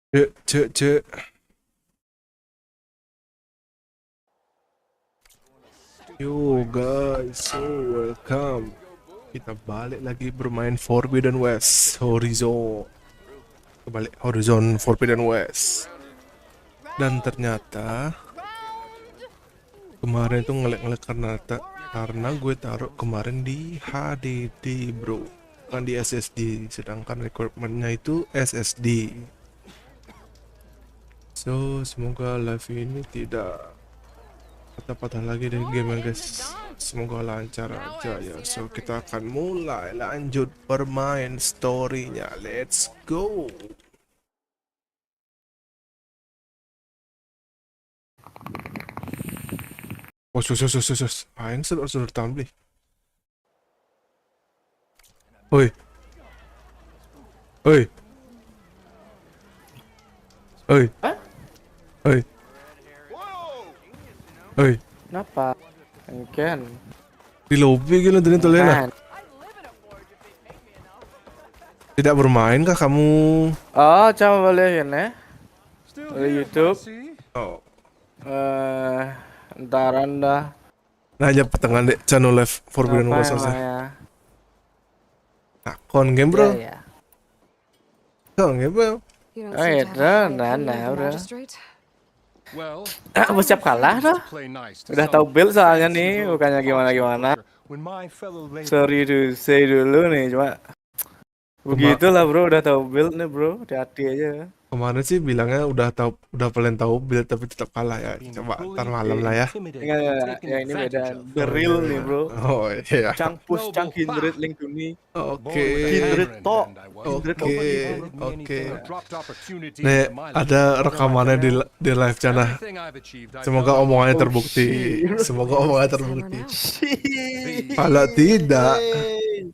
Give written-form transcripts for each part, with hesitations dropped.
Cek. Yo guys, so welcome. Kita balik lagi bermain Forbidden West Horizon. Kebalik Horizon Forbidden West. Dan ternyata kemarin itu ngelek-ngelek karena gue taruh kemarin di HDD bro, bukan di SSD, sedangkan requirementnya itu SSD. So semoga live ini tidak patah-patah lagi dari game guys, semoga lancar aja ya. So kita akan mulai lanjut bermain storynya, let's go. Oh sus aing sudah tampil. Oi oi oi oi oi Kenapa? Engken. di lobby gitu tadi tuh Lena. Tidak bermain kah kamu? Oh, coba boleh ya, Di YouTube. Oh, Entaran dah. nanya pertengahan deh channel live Forbidden Apa West emang selesai. ya? Akun game bro. Ya. Akun game bro. Oh iya, udah. Aku siap kalah dah. Udah tahu build soalnya nih, bukannya gimana. Sorry to say dulu nih, cuma begitulah bro, udah tahu build nih bro, hati-hati aja. Kemarin sih bilangnya udah paling tahu build tapi tetap kalah ya. Coba ntar malam lah ya. Enggak, ya ini beda. The real nih bro. Oh iya. Cang push, cang kindred link to me. Oke. Kindred to. Oke. Nih ada rekamannya di live channel. Semoga omongannya terbukti.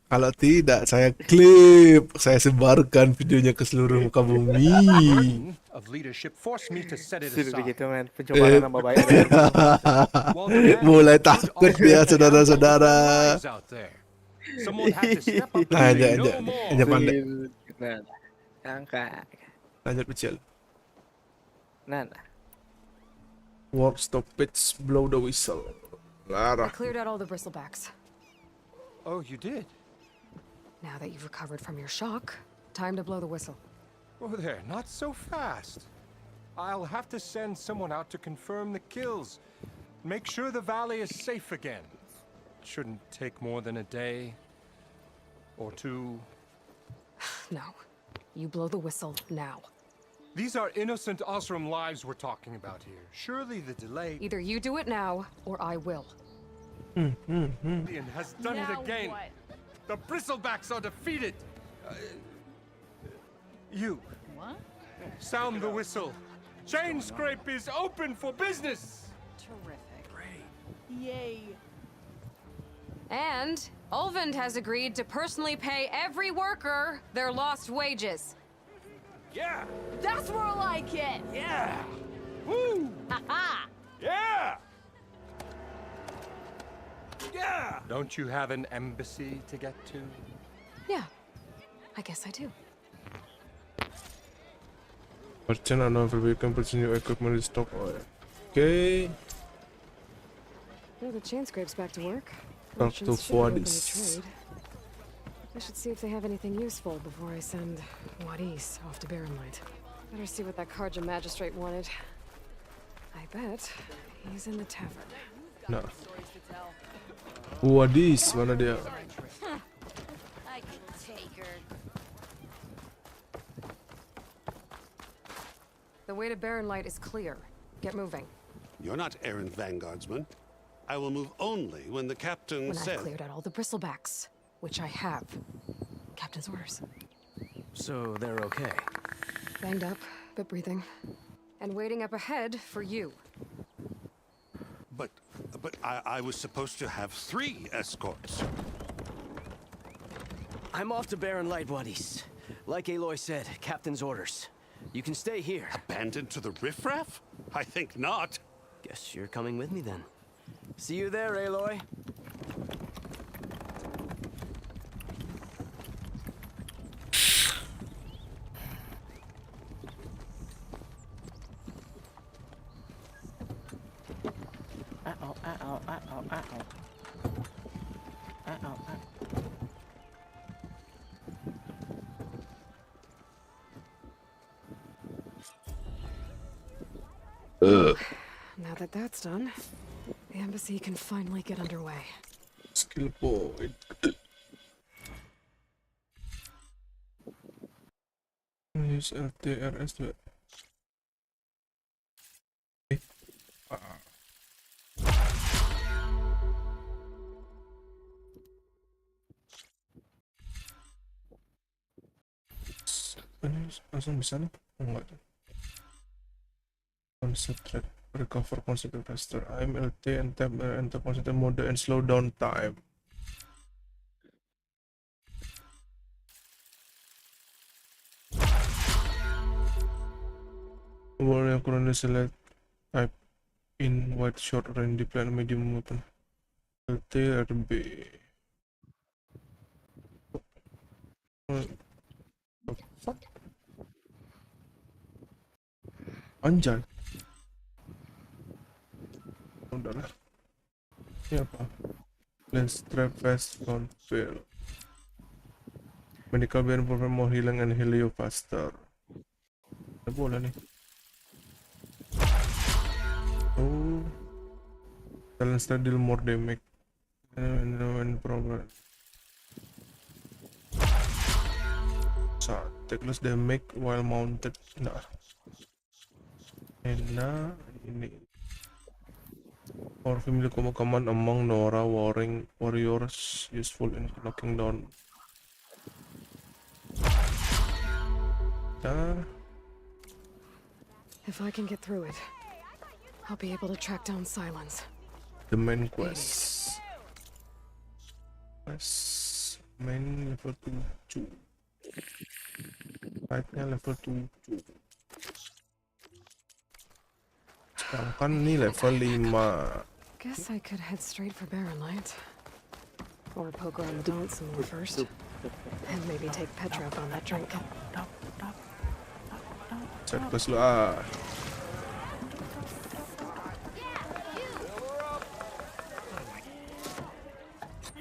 Kalau tidak, saya klip, saya sebarkan videonya ke seluruh muka bumi. Sudah gitu men, pencemaran nama baik. Mulai takut dia saudara-saudara. Nah, aja pandai. Angkat. Lanjut kecil. Nah. Work stoppage, blow the whistle. I Lara. cleared out all the bristlebacks. Oh, you did? Now that you've recovered from your shock, time to blow the whistle. Oh, there, not so fast. I'll have to send someone out to confirm the kills. Make sure the valley is safe again. Shouldn't take more than a day or two. No. You blow the whistle now. These are innocent Osram lives we're talking about here. Surely the delay Either you do it now, or I will. has done it again. What? The bristlebacks are defeated. You. What? Sound the whistle. Chain Scrape is open for business. Terrific. Great. Yay. And Ulvund has agreed to personally pay every worker their lost wages. Yeah. That's more like it. Yeah. Woo. Ha Yeah. Yeah. Don't you have an embassy to get to? Yeah. I guess I do. Merchant unavailable, you can purchase new equipment in stock. Okay. Well, the chain scrape's back to work. Talk to Merchants should be open to Wadis. trade. I should see if they have anything useful before I send Wadis off to Barrenlight. Better see what that Karja magistrate wanted. I bet he's in the tavern. Nah. Wadis, mana dia? I can take her. The way to Barrenlight is clear. Get moving. You're not errant vanguardsman. I will move only when the captain When I've says... cleared out all the bristlebacks, which I have. Captain's orders. So they're okay. Banged up, but breathing. And waiting up ahead for you. But I was supposed to have 3 escorts. I'm off to Baron Light Wadis. Like Aloy said, captain's orders. You can stay here. Abandoned to the riffraff? I think not. Guess you're coming with me then. See you there, Aloy. Now that that's done, the embassy can finally get underway. Skill point. Use LTRS. Langsung bisa nih? Enggak. Concentrate, recover, concentrate faster. I'm LT and tab enter concentrate mode and slow down time. Where you currently select type in wide short range deploy medium weapon. LT RB. Anjay. Udahlah. Ini apa? Lens trap fast front fail. Medical bear perform more healing and heal you faster. Ini boleh nih. Oh. Silence deal more damage. And progress. Take less damage while mounted. Nah. Nah, ini. Or family combo command among Nora warriors useful in knocking down. If I can get through it, I'll be able to track down Sylens. The main quest. Main level 7. Fightnya level 7. Sekarang kan ini level 5. Guess I could head straight for Barren Light. Or poke around the donut some more first. And maybe take Petra up on that drink. Set quest lu ah.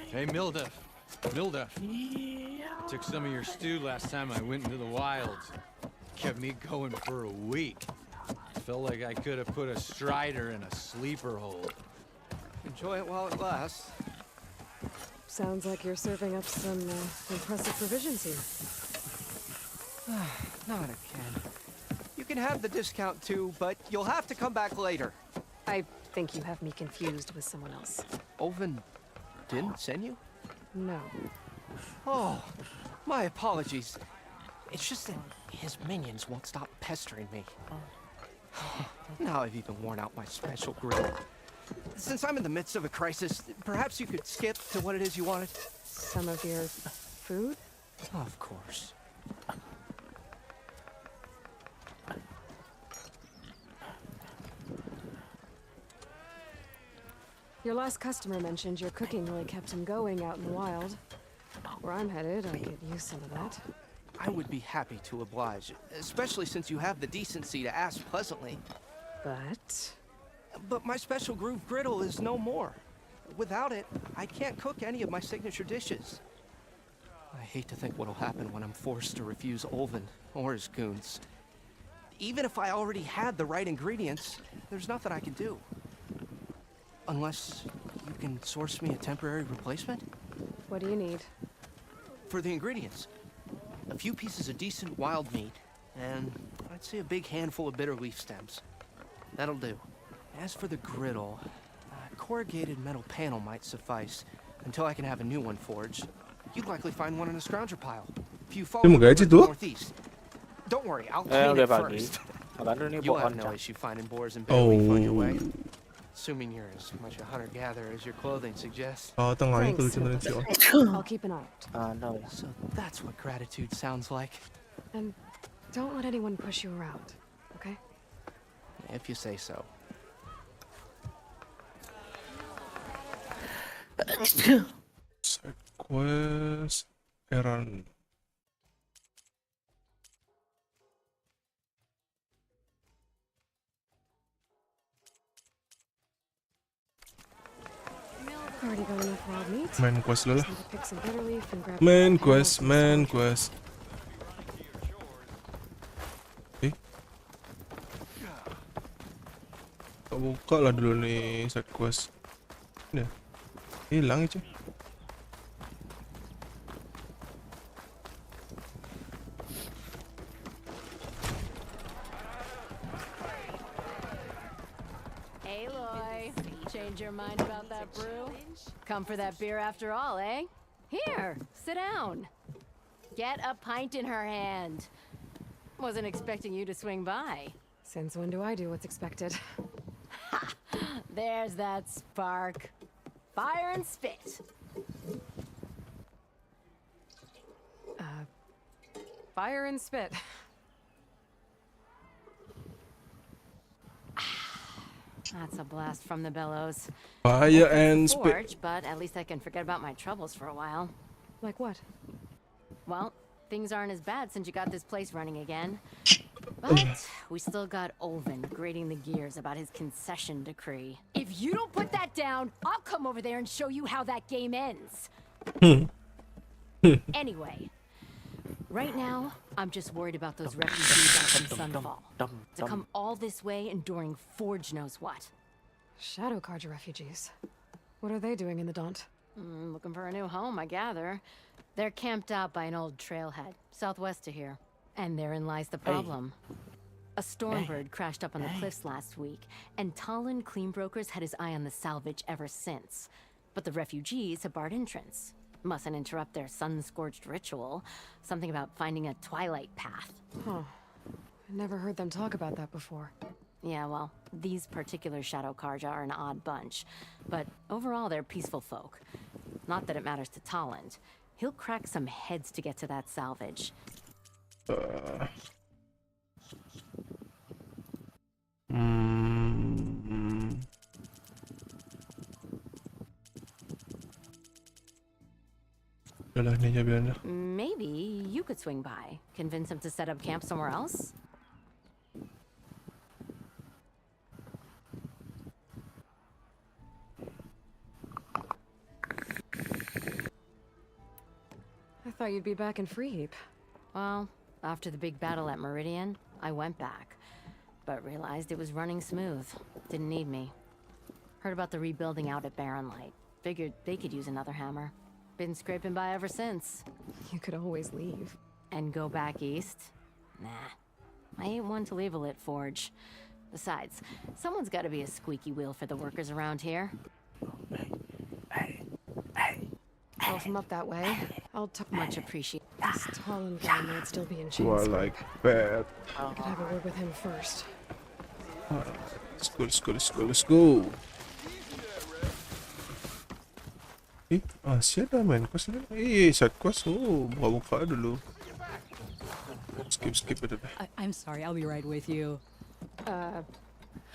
Hey, Milda. Took some of your stew last time I went into the wilds. Kept me going for a week. Felt like I could have put a strider in a sleeper hold. Enjoy it while it lasts. Sounds like you're serving up some impressive provisions here. Not again. You can have the discount too, but you'll have to come back later. I think you have me confused with someone else. Oven didn't send you? No. Oh, my apologies. It's just that his minions won't stop pestering me. Now I've even worn out my special grill. Since I'm in the midst of a crisis, perhaps you could skip to what it is you wanted? Some of your food? Of course. Your last customer mentioned your cooking really kept him going out in the wild. Where I'm headed, I could use some of that. I would be happy to oblige, especially since you have the decency to ask pleasantly. But my special groove griddle is no more. Without it, I can't cook any of my signature dishes. I hate to think what'll happen when I'm forced to refuse Olvin or his goons. Even if I already had the right ingredients, there's nothing I can do. Unless you can source me a temporary replacement? What do you need? For the ingredients, a few pieces of decent wild meat, and I'd say a big handful of bitter leaf stems. That'll do. As for the griddle, a corrugated metal panel might suffice until I can have a new one forged. You'd likely find one in a scrounger pile. If you follow Semoga aja the tuh. northeast. Don't worry, I'll clean it first. You'll have no issue finding boars and bitter leaf on your way. Assuming you're as much a hunter-gatherer as your clothing suggests. Oh, tengahnya Thanks. kelihatan si orang. I'll keep an eye out. No. So that's what gratitude sounds like. And don't let anyone push you around, okay? If you say so. Side quest errand. Already got enough wild meat. Main quest dulu lah. Just need to pick some bitter leaf and grab Main a panel quest, from main storage. quest. Buka lah dulu nih side quest. Ini ya? Hilang aja. Hey, Loy. Change your mind about that brew? Come for that beer after all, eh? Here, sit down. Get a pint in her hand. Wasn't expecting you to swing by. Since when do I do what's expected? There's that spark. Fire and spit. Fire and spit. That's a blast from the bellows. Fire Won't and face the spit. forge, but at least I can forget about my troubles for a while. Like what? Well, things aren't as bad since you got this place running again. But we still got Olvin grating the gears about his concession decree. If you don't put that down, I'll come over there and show you how that game ends. Anyway, right now, I'm just worried about those refugees out from Sunfall. To come all this way enduring Forge knows what. Shadow Carja refugees. What are they doing in the Daunt? Looking for a new home, I gather. They're camped out by an old trailhead, southwest of here. And therein lies the problem. A Stormbird crashed up on the cliffs last week, and Talon Cleanbrokers had his eye on the salvage ever since. But the refugees have barred entrance. Mustn't interrupt their sun-scorched ritual. Something about finding a twilight path. Huh. I never heard them talk about that before. Yeah, well, these particular Shadow Karja are an odd bunch. But overall, they're peaceful folk. Not that it matters to Talon. He'll crack some heads to get to that salvage. Udah ini aja biarin dah. Maybe you could swing by. Convince him to set up camp somewhere else? I thought you'd be back in Freeheap. Well, after the big battle at Meridian, I went back. But realized it was running smooth. Didn't need me. Heard about the rebuilding out at Barren Light. Figured they could use another hammer. Been scraping by ever since. You could always leave. And go back east? Nah. I ain't one to leave a lit forge. Besides, someone's gotta be a squeaky wheel for the workers around here. Well, from up that way, I'll talk Much appreciated. This Talon guy might still be in chains. Gua like bad. I could have a word with him first. Let's go, let's go, let's go, let's go. Masih ada main quest ni. Side quest. Buka-buka dulu. Skip itu deh. I'm sorry, I'll be right with you. Uh,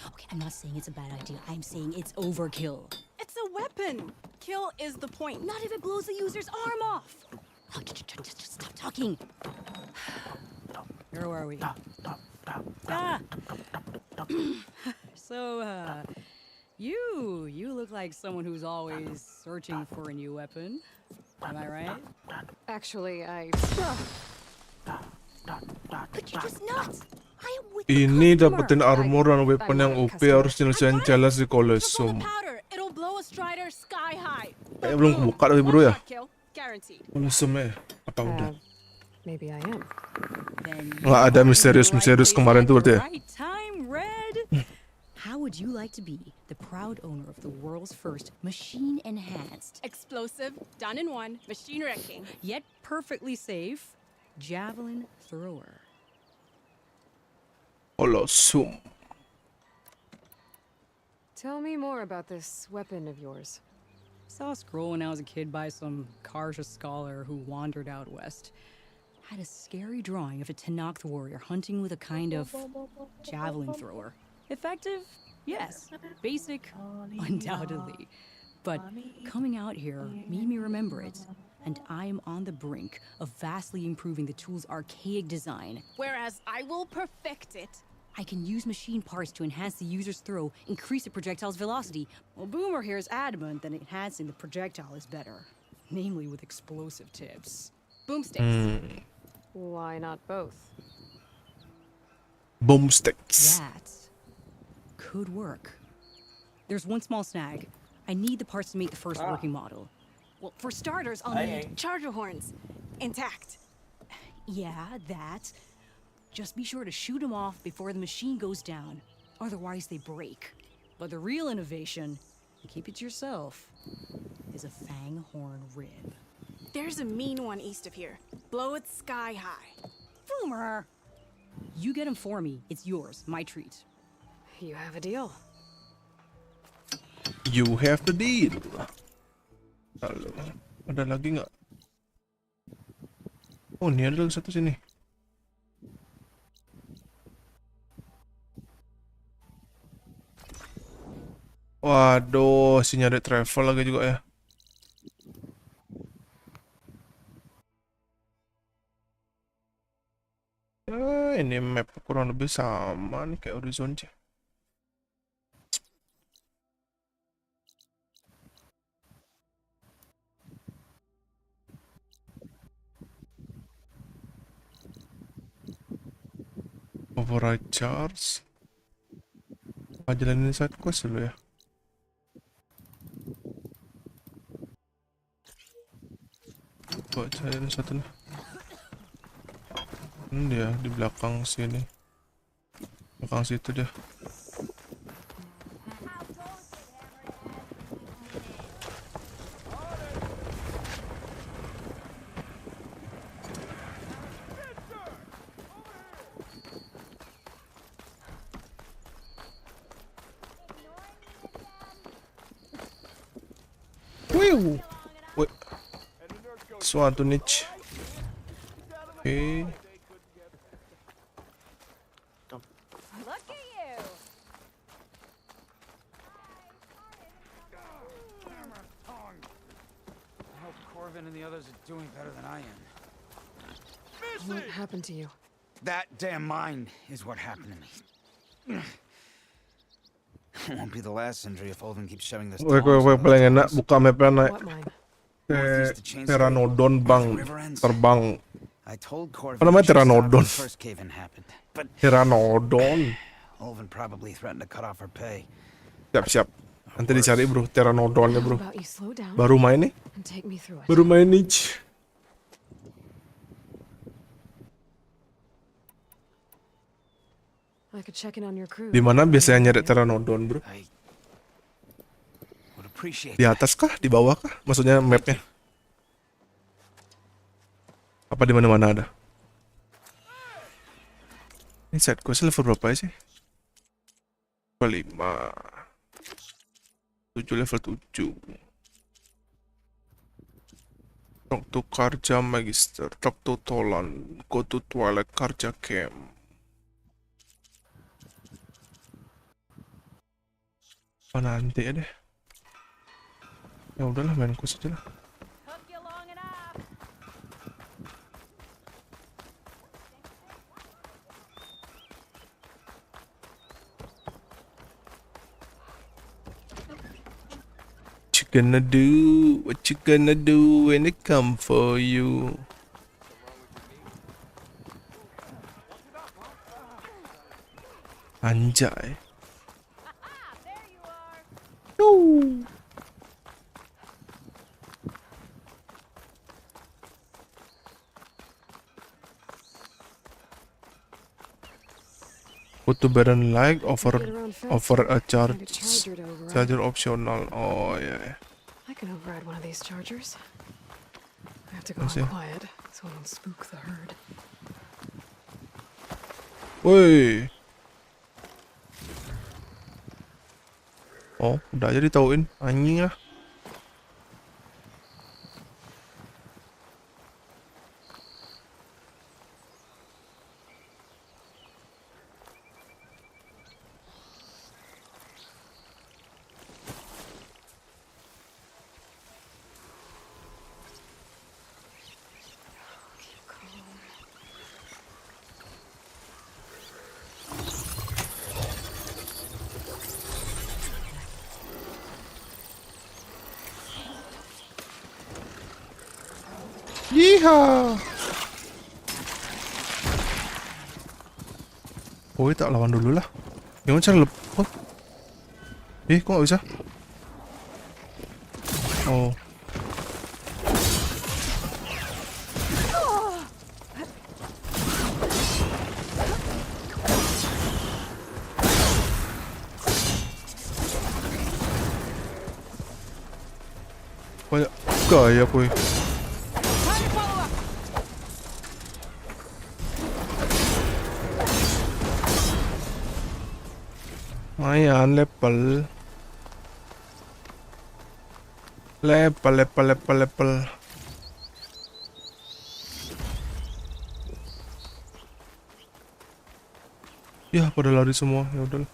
Okay, I'm not saying it's a bad idea. I'm saying it's overkill. It's a weapon. Kill is the point. Not if it blows the user's arm off. Oh, just stop talking. Where are we? Ah. So, you look like someone who's always searching for a new weapon. Am I right? actually, I... But you're just nuts. I am with the Ini customer. dapetin armor dan weapon yang OP harus nyelesain challenge di Colosseum. Powder. It'll blow a strider sky high. Belum kebuka tapi bro ya. Kill. Guaranteed. Colosseum apa udah? maybe I am. Then Nggak ada misterius kemarin tuh berarti ya? Right time, Red. How would you like to be the proud owner of the world's first machine-enhanced, Explosive, done in one, machine wrecking. yet perfectly safe, javelin thrower? Colosseum. Tell me more about this weapon of yours. Saw a scroll when I was a kid by some Karja scholar who wandered out west. Had a scary drawing of a Tenakth warrior hunting with a kind of javelin thrower. Effective? Yes. Basic? Undoubtedly. But coming out here made me remember it. And I am on the brink of vastly improving the tool's archaic design. Whereas I will perfect it I can use machine parts to enhance the user's throw, increase the projectile's velocity. Well, Boomer here is adamant that enhancing the projectile is better, namely with explosive tips. Boomsticks. Why not both? Boomsticks. That could work. There's one small snag. I need the parts to make the first working model. Well, for starters, I'll need charger horns. Intact. Yeah, that. Just be sure to shoot them off before the machine goes down. Otherwise, they break. But the real innovation, and keep it to yourself, is a fang horn rib. There's a mean one east of here. Blow it sky high. Boomer! You get him for me. It's yours. My treat. You have a deal. You have the deal. Lalu, ada lagi nggak? Oh, ini ada satu sini. Waduh, si nyari travel lagi juga ya. Ini map kurang lebih sama nih kayak Horizon aja. Override charge. Jalanin side quest dulu ya. Buat saya satu nih. Dia di belakang sini. Belakang situ dia. Wih. Suatu niche. Oke. And the others are doing better than I am. What happened to you? That damn mine is what happened to me. It won't be the last injury if Olden keeps shoving this. Wait, paling enak buka mapnya naik. What mine? Pteranodon bang terbang. I told Corvin Apa namanya Pteranodon? first cave-in happened, but Pteranodon. Olden probably threatened to cut off her pay. Siap. Nanti dicari bro, Pteranodonnya bro. How about you slow down Baru main nih. and take me through it? Baru main nih. I could check in on your crew. Di mana biasanya nyari Pteranodon bro? I would appreciate Di atas kah? Di bawah kah? Maksudnya mapnya? Apa di mana-mana ada? Ini side quest level berapa sih? Level 5. 7 level 7. Talk to Karja Magister. Talk to Tolan. Go to Twilight Karja Camp. Apa nanti ya deh? Ya udahlah main quest aja lah. What you gonna do when it come for you? Anjay. Yoo. Put to Baron like over a charger optional. Oh yeah. I can override one of these chargers. I have to go on quiet so I don't spook the herd. Woi. Oh, udah aja ditauin. Anjing lah. Yeehaw. Oh, tak lawan dulu lah. Gimana cara lepot? Kok nggak bisa? Oh. Banyak gaya kuy. Lumayan level. Level. Ya, pada lari semua. Ya udah.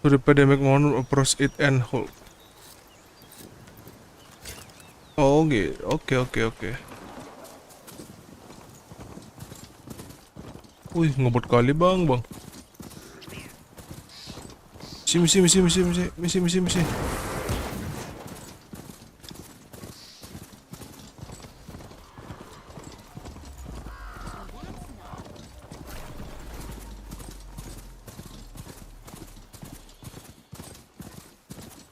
To the pandemic one approach it and hold. Oh, gitu. Oke. Wih, ngebut kali bang. Misi.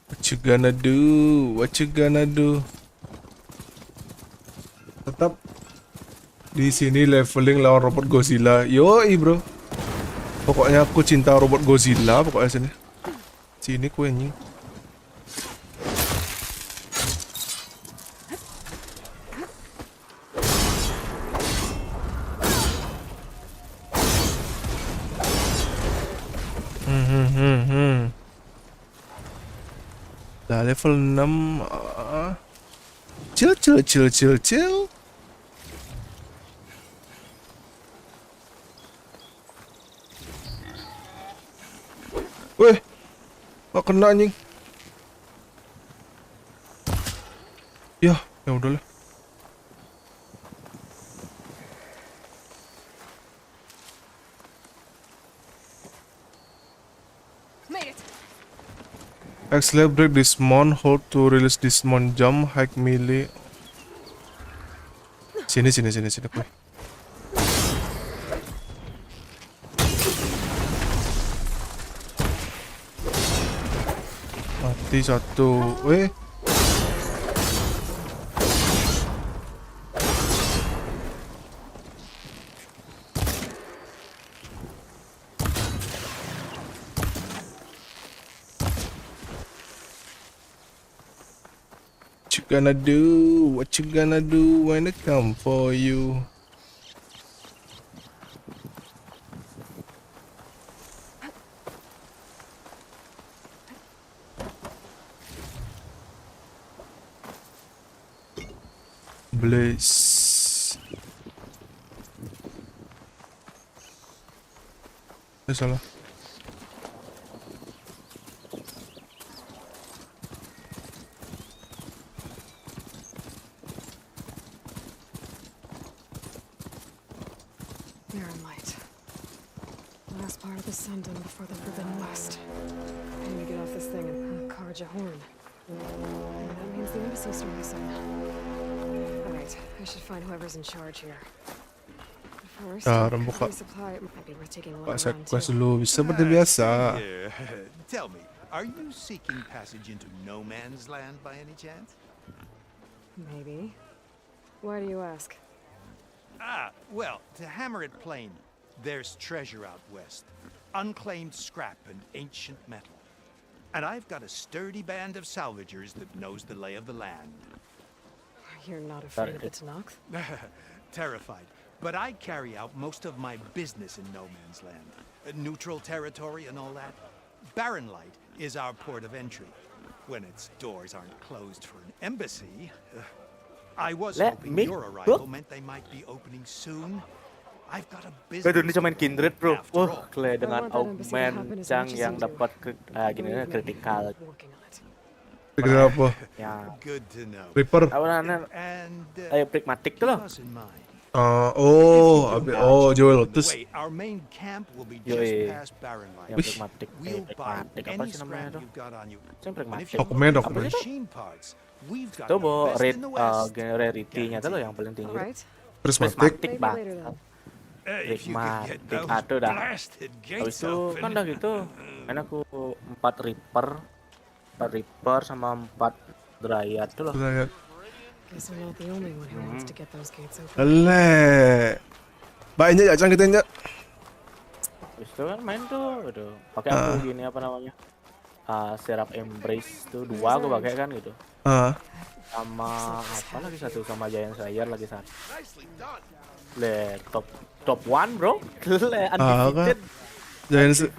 What you gonna do? Tetap di sini leveling lawan robot Godzilla. Yoi bro. Pokoknya aku cinta robot Godzilla pokoknya sini. Sini ku anjing. Dah level 6. Chill. Weh, gak kena anjing. Ya udahlah. X-Lab break this mount, hold to release this mount, jump, hike melee. Sini kuy. Mati satu. What you gonna do when they come for you? Blaze. Salah. Before the forbidden west. I'm gonna get off this thing and carge a horn. And that means the embassy story soon. Alright, I should find whoever's in charge here. First, resupply might be worth taking a look around too. Dulu seperti biasa. Tell me, are you seeking passage into no man's land by any chance? Maybe. Why do you ask? Well, to hammer it plain, there's treasure out west. Unclaimed scrap and ancient metal. And I've got a sturdy band of salvagers that knows the lay of the land. You're not afraid of the Tanakh? Terrified. But I carry out most of my business in no man's land. Neutral territory and all that. Barren Light is our port of entry. When its doors aren't closed for an embassy. I was hoping your arrival meant they might be opening soon. I've got a business. Indonesia main Kindred bro. Wah, dengan augment yang dapat kritikal. Kritikal apa? Ya. Good to know. Reaper. Ayo pragmatik tuh loh. Joel Lotus. Our main camp will be just past Barren Light. Pragmatik apa sih namanya tuh? Dokumen. Machine parts We've got Itu the bo best in the West. rarity-nya tuh loh yang paling tinggi. All right. Prismatic. Prismatic Maybe bang. later then. If you could get Prismatic those aduh dah. blasted Habis gates itu kan open. udah gitu. Kan aku 4 Reaper sama 4 Dryad tuh loh. Lihat. Guess I'm not the only one who wants to get those gates open. Le. Baiknya ya kita nya. Habis itu kan main tuh, aduh. Pakai aku gini apa namanya? Serap Embrace tuh 2 aku pakai kan gitu. Sama apa lagi satu, sama Giant Slayer lagi satu. Le top 1 bro. Le undefeated.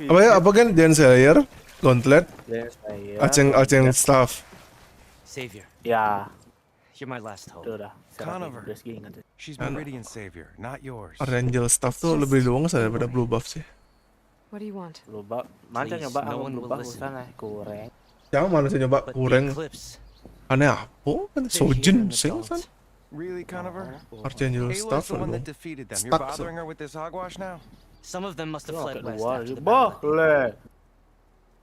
Apa ya? Apa kan Giant Slayer, Gauntlet, Giant Slayer. Aceng Staff. Savior, Ya, you're my last hope. itu udah. Serap Conover. Embrace ingat. She's my radiant savior, not yours. Angel Staff tuh lebih luang daripada Blue Buff sih. What do you want? Lupa, manca Please, nyoba no aku one will lupa listen. sana kurang. Yang mana sih nyoba But the kurang eclipse, aneh apa? Kan they're here Sojin and sih don't. kan. Really, Conover? Archangel Aloy's Staff the one dong. that defeated them. You're Stuck, so. bothering her with this hogwash now? Some of them must have fled west Kedua, after the bah battle. le.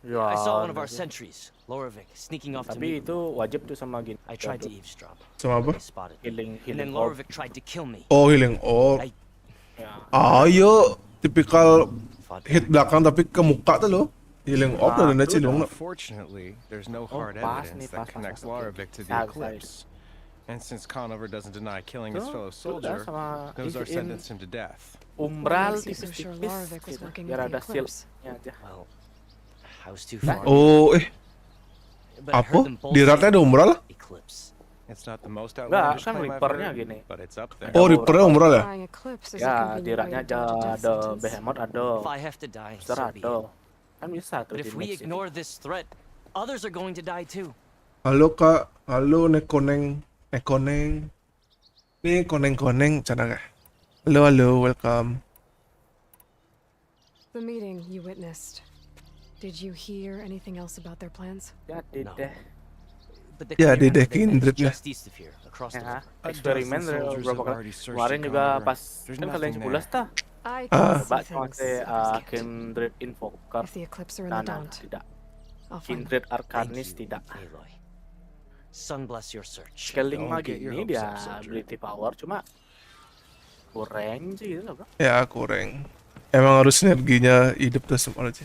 Ya. I saw one of our sentries, Lorovic, sneaking off to Tapi meet itu wajib tuh sama gini. I tried to eavesdrop. Sama apa? They spotted me. Healing And then orb. Lorovic tried to kill me. Oh, healing orb. Ya. Ayo, tipikal Fought hit back. belakang tapi ke muka tuh loh. Healing orb udah nanti dong. Unfortunately, there's no hard pas evidence nih, that pas, connects pas. Lorovic to the Side, eclipse. And since Conover doesn't deny killing his Tuh, fellow udah soldier, sama those are isiin sentenced him to death. umbral What makes you so sure tipis-tipis Lorovic was gitu. working Biar with the ada eclipse? shieldnya aja. Well, I was too far. Oh, But I heard apa? them both Di ratnya say ada umbral? eclipse. It's not the most Enggak, outlandish kan claim I've Reaper-nya heard, gini. but it's up there. Oh, Reaper-nya umbral ya? Trying eclipse is a Ya, di convenient way ratnya to dodge a death ada sentence. Behemoth ada. If I have to die, Monster so be ada. it. Kan bisa tuh But di if we mix ini. ignore this threat, others are going to die too. Halo kak, halo nekoneng, nekoneng. Nih koneng-koneng, cana kah? Halo, welcome. The meeting you witnessed. Did you hear anything else about their plans? Jadi No. deh. But the Ya, di clearing deck they met Kindred lah. just east of here, across the Ya, river. eksperimen dozen soldiers berapa have kali. already searched Kemarin it, juga Conover. pas There's kan kalian nothing 11 there. tah. I can see Coba cuma things se others can't. Kindred Invoker. If the eclipse are in the Dana Daunt, tidak. I'll find them. Kindred Thank Arcanis you, tidak. Aloy. Sun bless your search. Scaling Don't mah get your gini hopes dia up, soldier. ability power cuma kurang sih gitu loh bro. Ya, kurang. Emang harus sinerginya hidup tuh semua aja.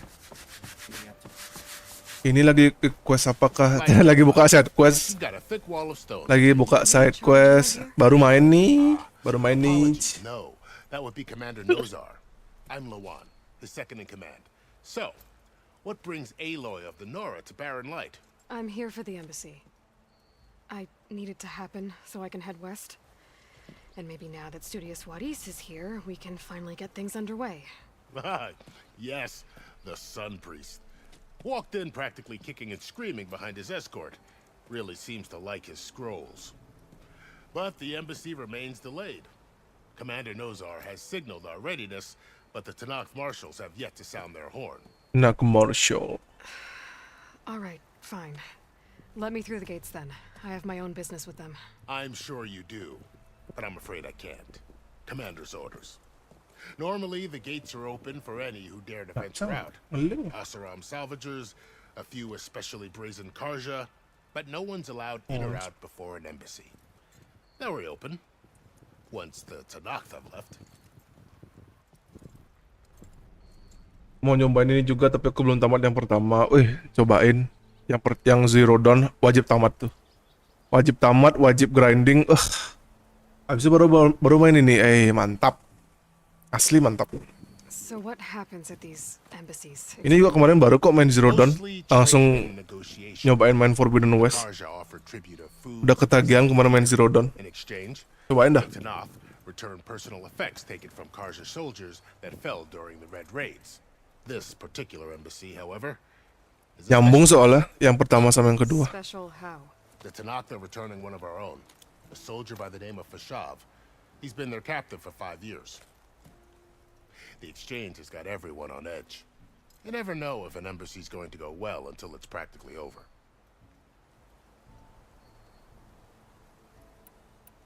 Ini lagi quest apakah? Lagi buka side quest. Got a thick wall of stone. Lagi buka side quest. Baru main nih. Baru main nih. Apologies, no, that would be Commander Nozar. I'm Lawan, his second in command. So, what brings Aloy of the Nora to Barren Light? I'm here for the embassy. I need it to happen so I can head west. And maybe now that Studious Wadis is here, we can finally get things underway. Yes, the Sun Priest. Walked in practically kicking and screaming behind his escort. Really seems to like his scrolls. But the embassy remains delayed. Commander Nozar has signaled our readiness, but the Tanakh marshals have yet to sound their horn. Nak Marshall. All right, fine. Let me through the gates then. I have my own business with them. I'm sure you do, but I'm afraid I can't. Commander's orders. Normally, the gates are open for any who dare to venture out. Asaram salvagers, a few especially brazen Karja, but no one's allowed in or out before an embassy. Now we're open, once the Tanakh have left. Mau nyobain ini juga tapi aku belum tamat yang pertama. Wih, cobain. Yang Zero Dawn wajib tamat tuh. Wajib tamat, wajib grinding. Habis itu baru main ini. Mantap. Asli mantap. So what happens at these embassies? Ini juga kemarin baru kok main Zero Dawn. Langsung nyobain main Forbidden West. Karja offered tribute of food Udah ketagihan kemarin main Zero Dawn. in exchange. Cobain dah. The Tanakh returned personal effects taken from Karja soldiers that fell during the Red Raids. This particular embassy, however, is a Nyambung special. soalnya yang pertama sama yang kedua. Special how? The Tanakh are returning one of our own, a soldier by the name of Fashav. He's been their captive for 5 years. The exchange has got everyone on edge. You never know if an embassy's going to go well until it's practically over.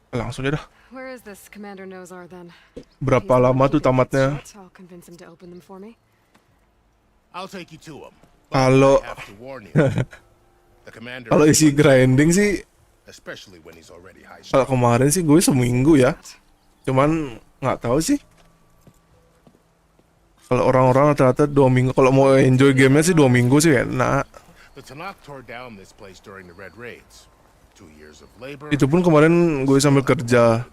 Langsung aja dah. Where is this Commander Nozar then? Berapa lama tuh tamatnya? I'll convince him to open them for me. I'll take you to him. Kalau I have to warn you. The commander kalau isi grinding sih especially when he's already high Kalau strung. kemarin sih gue seminggu ya. Cuman nggak tahu sih. Kalau orang-orang rata-rata 2 minggu. Kalau mau enjoy gamenya sih 2 minggu sih enak. The Tanakh tore down this place during the Red Raids. 2 years of labor. Itu pun kemarin gue sambil kerja.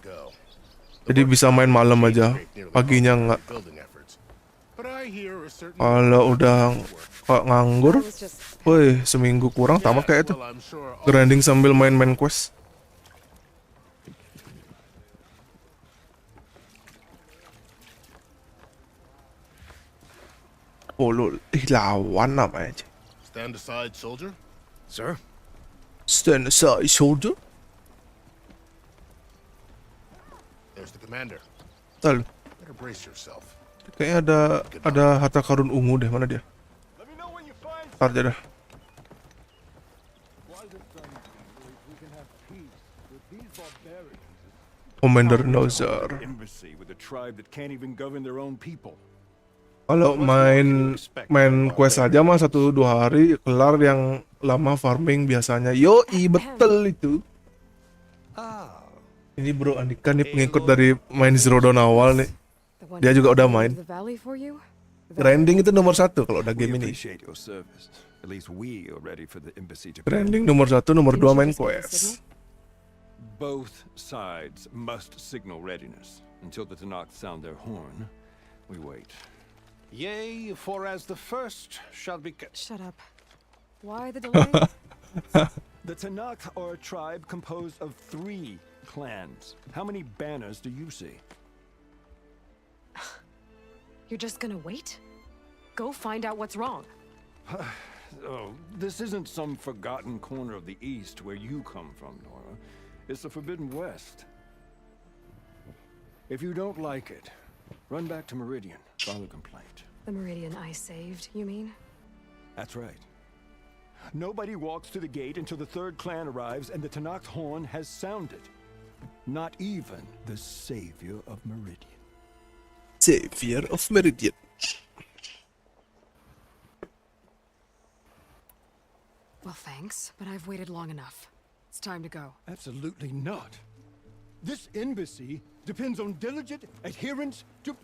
Jadi bisa main malam aja. Paginya nggak. But I hear a certain Kalau udah nganggur, woi seminggu kurang tamat kayak itu. Grinding sambil main-main quest. Oh lu, lawan namanya aja. Stand aside, soldier. Sir? Stand aside, soldier. There's the commander. Tahu. Better brace yourself. Kayaknya ada harta karun ungu deh, mana dia? Ntar aja dah. Commander Nozar. Embassy with a tribe that can't even govern their own people. Kalau main quest aja mah 1-2 hari kelar, yang lama farming biasanya. Yoi, betul itu. Ini bro Andika nih pengikut dari main Zero Dawn awal nih. Dia juga udah main. Grinding itu nomor 1 kalau udah game ini. Grinding nomor 1, nomor 2 main quest. Both sides must signal readiness. Until the Tanakh sound their horn, we wait. Yea, for as the first shall be... Shut up. Why the delay? The Tanakh are a tribe composed of 3 clans. How many banners do you see? You're just gonna wait? Go find out what's wrong. Oh, this isn't some forgotten corner of the East where you come from, Nora. It's the Forbidden West. If you don't like it, run back to Meridian, file a complaint. The Meridian I saved, you mean? That's right. Nobody walks to the gate until the 3rd clan arrives and the Tanakh's horn has sounded. Not even the savior of Meridian. Savior of Meridian. Well, thanks, but I've waited long enough. It's time to go. Absolutely not. This embassy depends on diligent adherence to...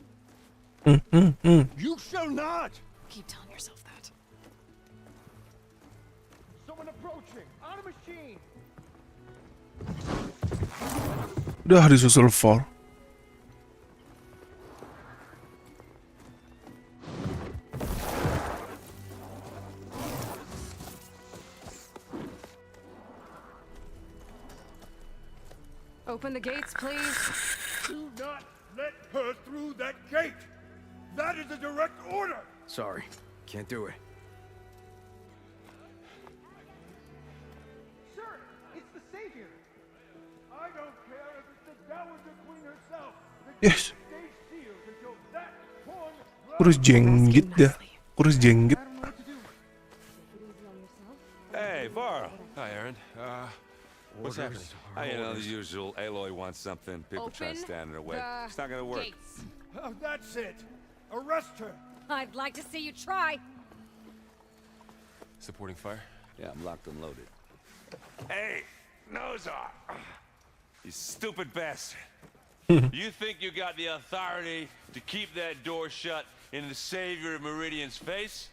You shall not! Keep telling yourself that. Someone approaching! On a machine! Udah disusul for. Open the gates, please. Do not let her through that gate! That is a direct order! Sorry, can't do it. Sir, it's the savior! I don't care if it's the Dowager Queen herself! Yes. Kurus jenggit dah. Kurus jenggit. Hey, Varl. Hi, Aaron. What's happening? You know, the usual. Aloy wants something. People try to stand in her way. It's not gonna work. Oh, that's it! Arrest her! I'd like to see you try. Supporting fire? Yeah, I'm locked and loaded. Hey, Nozar! You stupid bastard. You think you got the authority to keep that door shut in the savior of Meridian's face?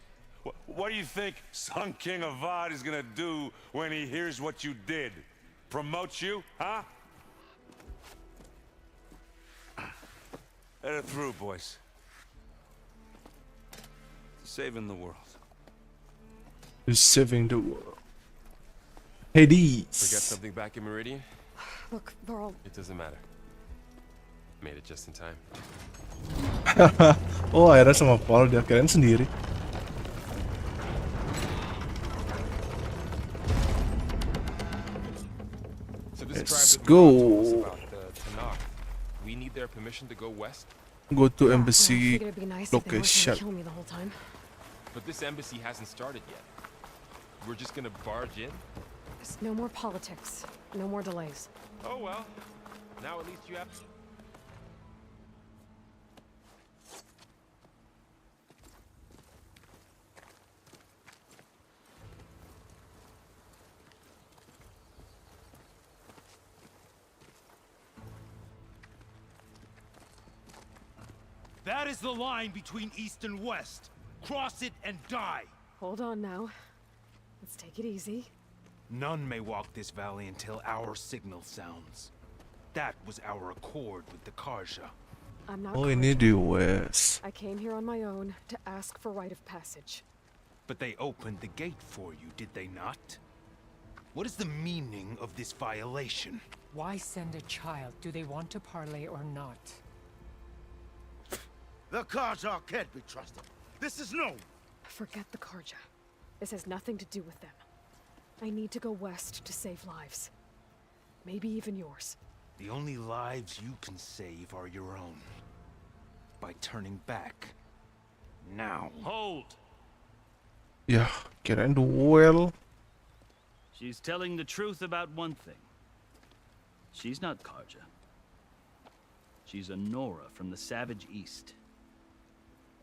What do you think Sun King Avad is gonna do when he hears what you did? Promote you, huh? Let her through, boys. Saving the world. Is saving the world. Hades. Forget something back in Meridian? Look, Varl. It doesn't matter. Made it just in time. Oh, akhirnya sama Paul, dia kirain sendiri. Let's go. We need their permission to go west. Go to embassy It'd be nice if they weren't trying to kill location. me the whole time. But this embassy hasn't started yet. We're just gonna barge in? There's no more politics. No more delays. Oh well. Now at least you have... That is the line between East and West. Cross it and die. Hold on now. Let's take it easy. None may walk this valley until our signal sounds. That was our accord with the Karja. I'm not Oh, Karja. ini di West. I came here on my own to ask for rite of passage. But they opened the gate for you, did they not? What is the meaning of this violation? Why send a child? Do they want to parley or not? The Karja can't be trusted. This is known. Forget the Karja. This has nothing to do with them. I need to go west to save lives. Maybe even yours. The only lives you can save are your own. By turning back. Now. Hold! Ya, kirain duel. She's telling the truth about one thing. She's not Karja. She's a Nora from the Savage East.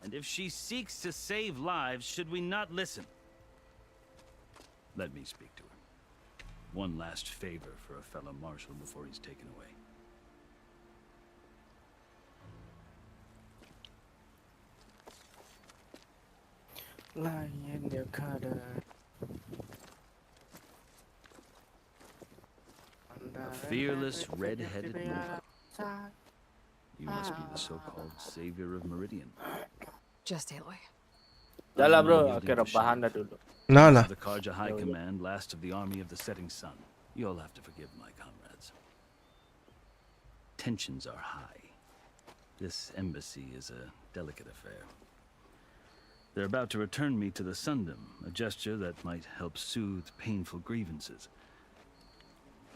And if she seeks to save lives, should we not listen? Let me speak to her. One last favor for a fellow marshal before he's taken away. Lion dia kada. A fearless, red-headed Nora. You must be the so-called savior of Meridian. Just Aloy. Dah lah bro, oke rebahan dah dulu. Nah. The Karja High Command, last of the army of the setting sun. You'll have to forgive my comrades. Tensions are high. This embassy is a delicate affair. They're about to return me to the Sundom, a gesture that might help soothe painful grievances.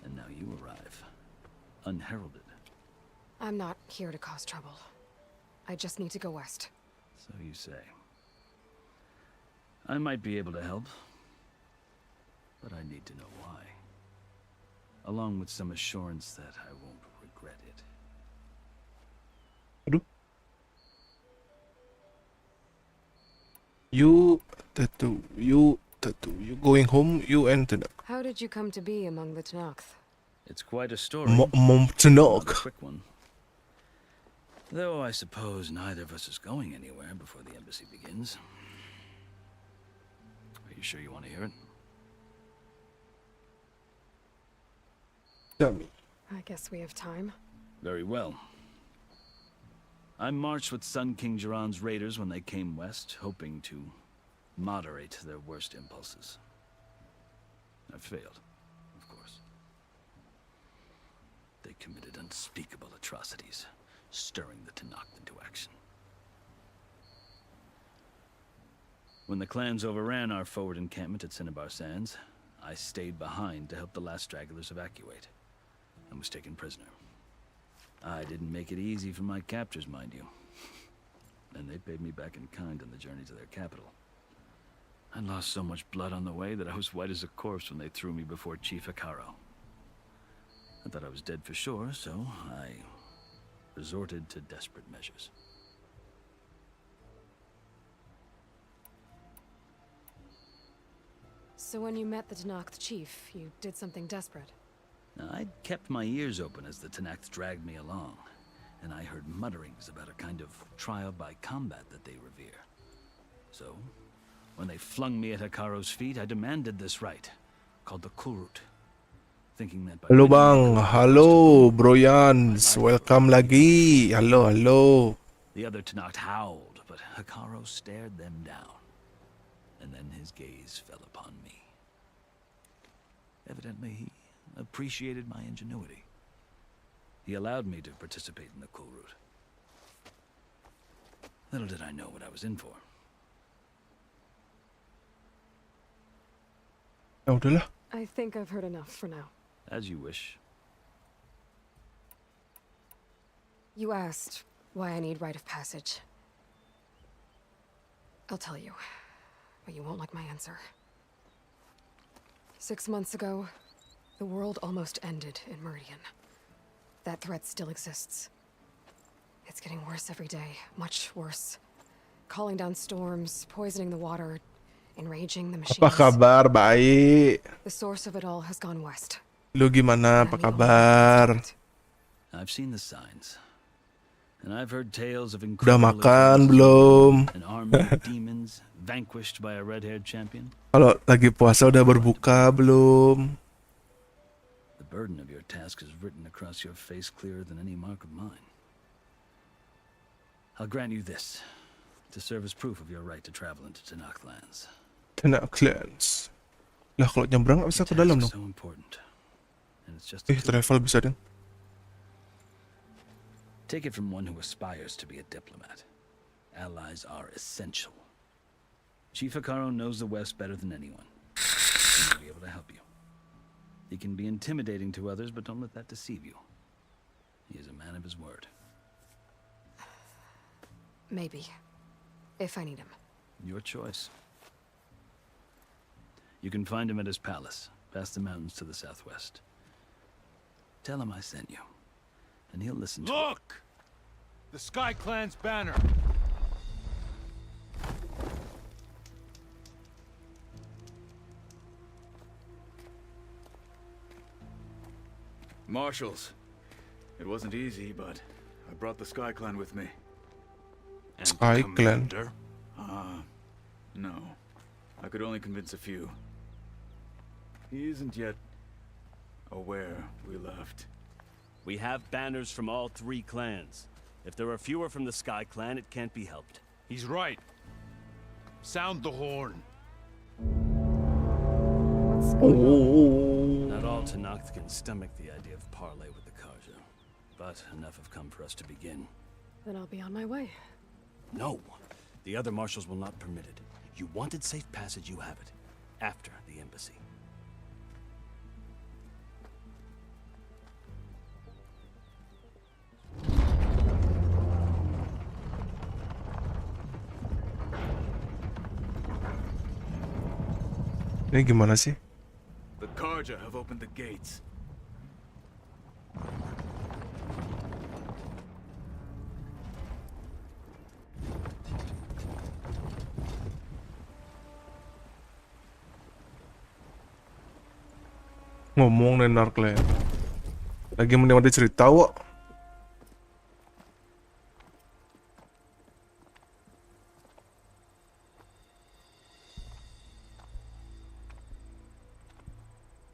And now you arrive, unheralded. I'm not here to cause trouble. I just need to go west. So you say. I might be able to help, but I need to know why. Along with some assurance that I won't regret it. You going home, you and How did you come to be among the Tenakth? It's quite a story. Mom Not a Tenok. quick one. Though I suppose neither of us is going anywhere before the embassy begins. Are you sure you want to hear it? Tell me. I guess we have time. Very well. I marched with Sun King Jiran's raiders when they came west, hoping to moderate their worst impulses. I failed, of course. They committed unspeakable atrocities, stirring the Tenakth into action. When the clans overran our forward encampment at Cinnabar Sands, I stayed behind to help the last stragglers evacuate, and was taken prisoner. I didn't make it easy for my captors, mind you. And they paid me back in kind on the journey to their capital. I lost so much blood on the way that I was white as a corpse when they threw me before Chief Hikaro. I thought I was dead for sure, so I resorted to desperate measures. So when you met the Tenakth chief, you did something desperate. I'd kept my ears open as the Tenakth dragged me along, and I heard mutterings about a kind of trial by combat that they revere. So, when they flung me at Hikaro's feet, I demanded this rite, called the Kulrut, thinking that by Halo winning the bang, Kulrut, halo bro Yans, welcome lagi. Halo. the other Tenakth howled, but Hikaro stared them down, and then his gaze fell upon me. Evidently, he appreciated my ingenuity. He allowed me to participate in the Kulrut. Little did I know what I was in for. Ya udahlah. I think I've heard enough for now. As you wish. You asked why I need rite of passage. I'll tell you, but you won't like my answer. 6 months ago, the world almost ended in Meridian. That threat still exists. It's getting worse every day, much worse. Calling down storms, poisoning the water, enraging the machines. Apa kabar? Baik. The source of it all has gone west. Lu gimana? Apa kabar? I've seen the signs. And I've heard tales of Udah incredible makan adventures, belum? an army of demons vanquished by a red-haired champion. Kalau lagi puasa udah berbuka belum? The burden of your task is written across your face clearer than any mark of mine. I'll grant you this, to serve as proof of your right to travel into Tanakh lands. Tanakh lands. Lah kalau nyebrang nggak bisa ke dalam dong. So important. And it's just Travel bisa dong. Take it from one who aspires to be a diplomat. Allies are essential. Chief Hikaru knows the West better than anyone. He will be able to help you. He can be intimidating to others, but don't let that deceive you. He is a man of his word. Maybe. If I need him. Your choice. You can find him at his palace, past the mountains to the southwest. Tell him I sent you, and he'll listen to it. Look! The Sky Clan's banner. Marshals. It wasn't easy, but I brought the Sky Clan with me. Sky Clan. No. I could only convince a few. He isn't yet aware we left. We have banners from all 3 clans. If there are fewer from the Sky Clan, it can't be helped. He's right. Sound the horn. Not all Tanakh can stomach the idea of parley with the Karja, but enough have come for us to begin. Then I'll be on my way. No, the other marshals will not permit it. You wanted safe passage, you have it. After the embassy. Ini gimana sih? The Karja have opened the gates. Ngomong nih Narkle. Lagi menikmati cerita wak.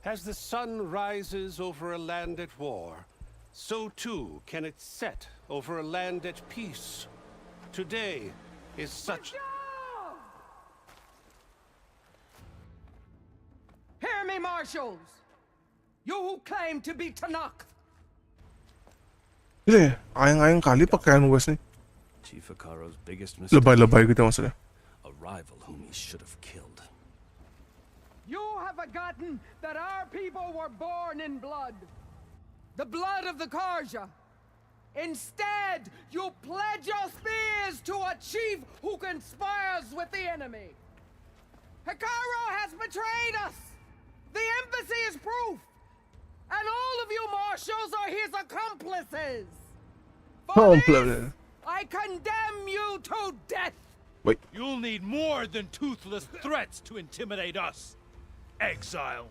As the sun rises over a land at war, so too can it set over a land at peace. Today is such... Hear me, marshals! You who claim to be Tanakh! Ini ayang-ayang kali pakaian West nih. Chief Hikaru's biggest mistake. Lebay-lebay gitu maksudnya. A rival whom he should have killed. You have forgotten that our people were born in blood. The blood of the Karja. Instead, you pledge your spears to a chief who conspires with the enemy. Hikaru has betrayed us. The embassy is proof. And all of you marshals are his accomplices. For this, I condemn you to death. Wait. You'll need more than toothless threats to intimidate us. Exile.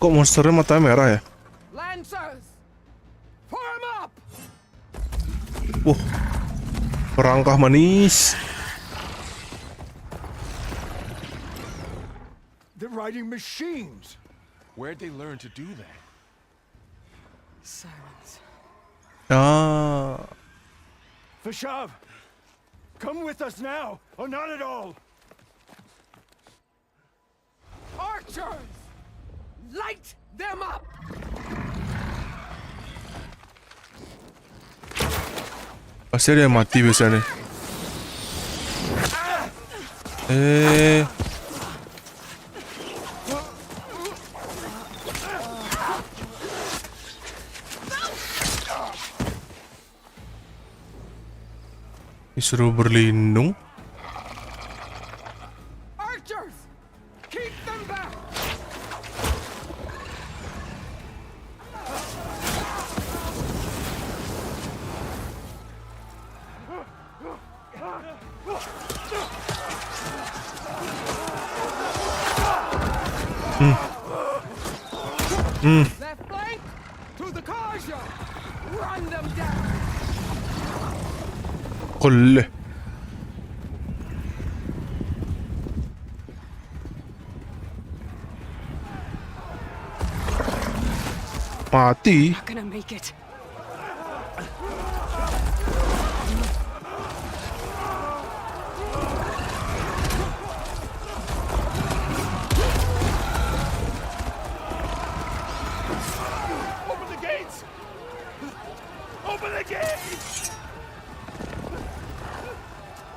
Kok monsternya matanya merah ya? Lancers, form up. Perangkah manis. They're riding machines. Where'd they learn to do that? Sylens. Fashav, come with us now, or not at all. Archers, light them up. Pasti ada yang mati biasanya. Disuruh berlindung. Archers, keep them back. Left flank to the Karja. Run them down. Kolle. Mati. Not gonna make it. Open the gates! Open the gates!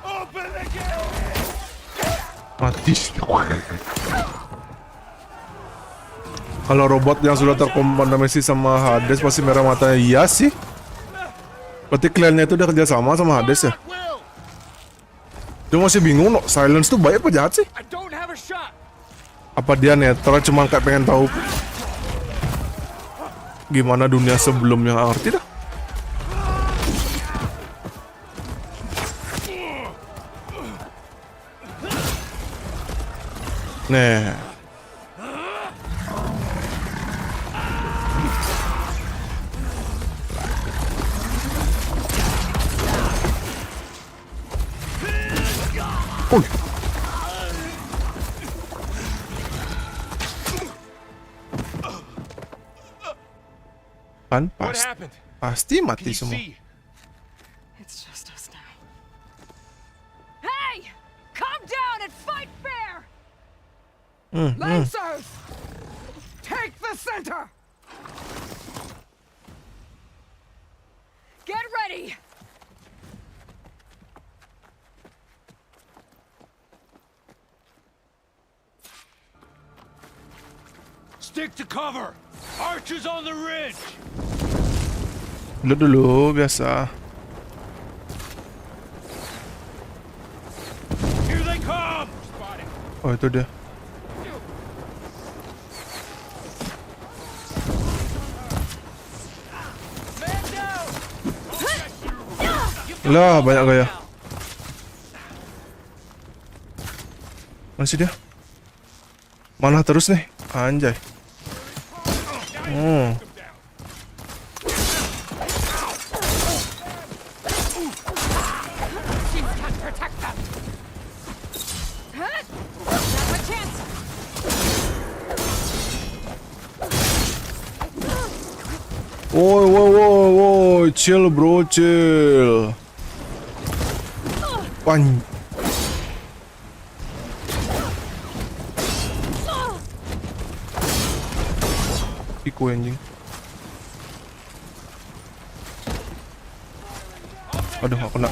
Open the gates! Mati. Kalau robot yang sudah terkontaminasi sama Hades pasti merah matanya. Iya sih. Berarti kliennya itu udah kerjasama sama Hades ya. Dia masih bingung loh, Sylens tuh baik apa jahat sih? Apa dia netral cuma kayak pengen tahu gimana dunia sebelumnya, ngerti dah. Nah, kan pasti mati semua. It's just us now. Hey! Calm down and fight fair! Lancers! Take the center! Get ready! Stick to cover! Archers on the ridge! Dulu biasa. Here they come! Oh, itu dia. Lah, banyak gaya. Mana sih dia? Mana terus nih? Anjay. Woi, chill bro, chill. Piku anjing. Aduh, gak kena.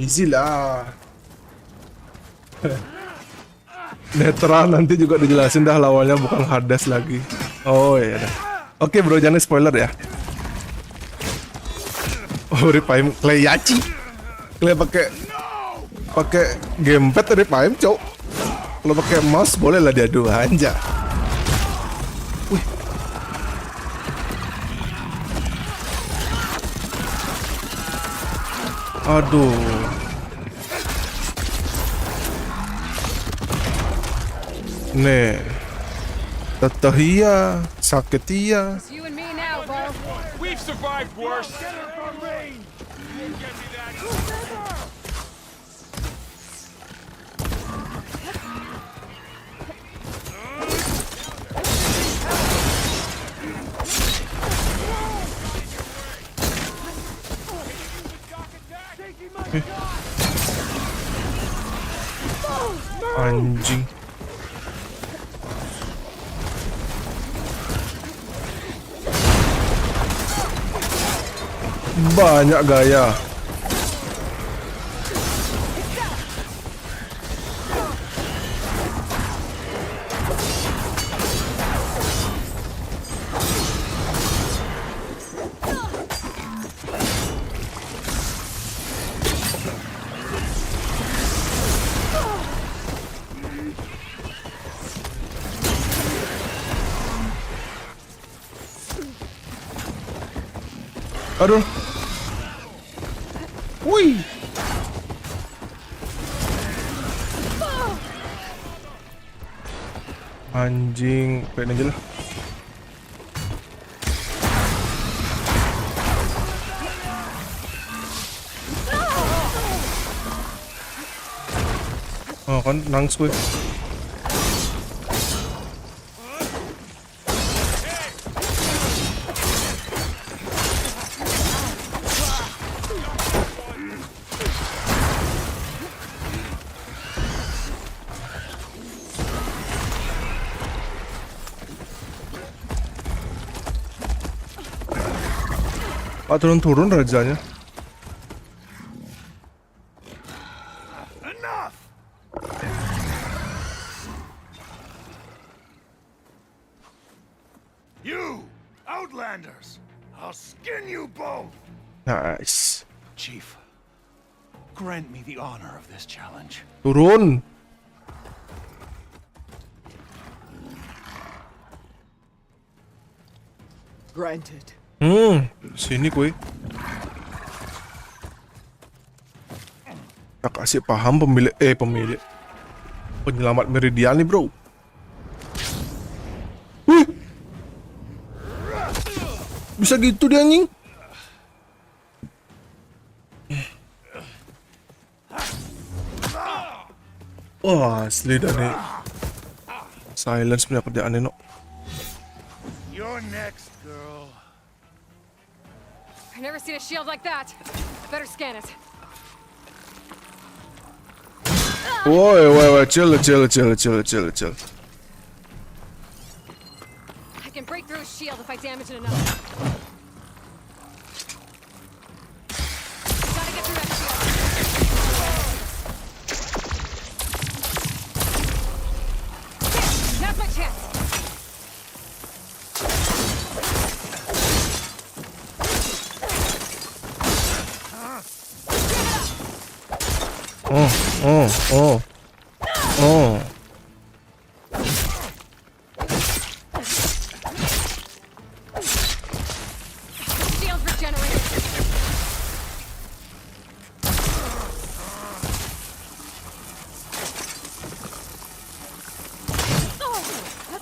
Easy lah. Netra nanti juga dijelasin dah lawannya bukan Hades lagi. Oh iya dah. Oke bro, jangan spoiler ya. Oh, Ripaim Kleyachi. Kley pakai gamepad Ripaim, cok. Kalau pakai mouse boleh lah diadu aja. Wih. Aduh. Nih. Tatahia, saketia. You and me now, Bo. We've survived worse. Anjing. Banyak gaya. Aduh. Wih. Anjing, pengen aja lah. Oh kan, nangis gue. Pak turun-turun rajanya. Enough! You, Outlanders! I'll skin you both! Nice. Chief, grant me the honor of this challenge. Turun. Granted. Sini kuy. Tak kasih paham pemilik penyelamat Meridian nih, bro. Wih. Bisa gitu dia anjing. Wah, asli dah nih. Sylens punya kerjaan nih, no. You're next, girl. I've never seen a shield like that. Better scan it. Woi, chill. I can break through a shield if I damage it enough. Gotta get through that shield. Now's my chance. Shield regenerated.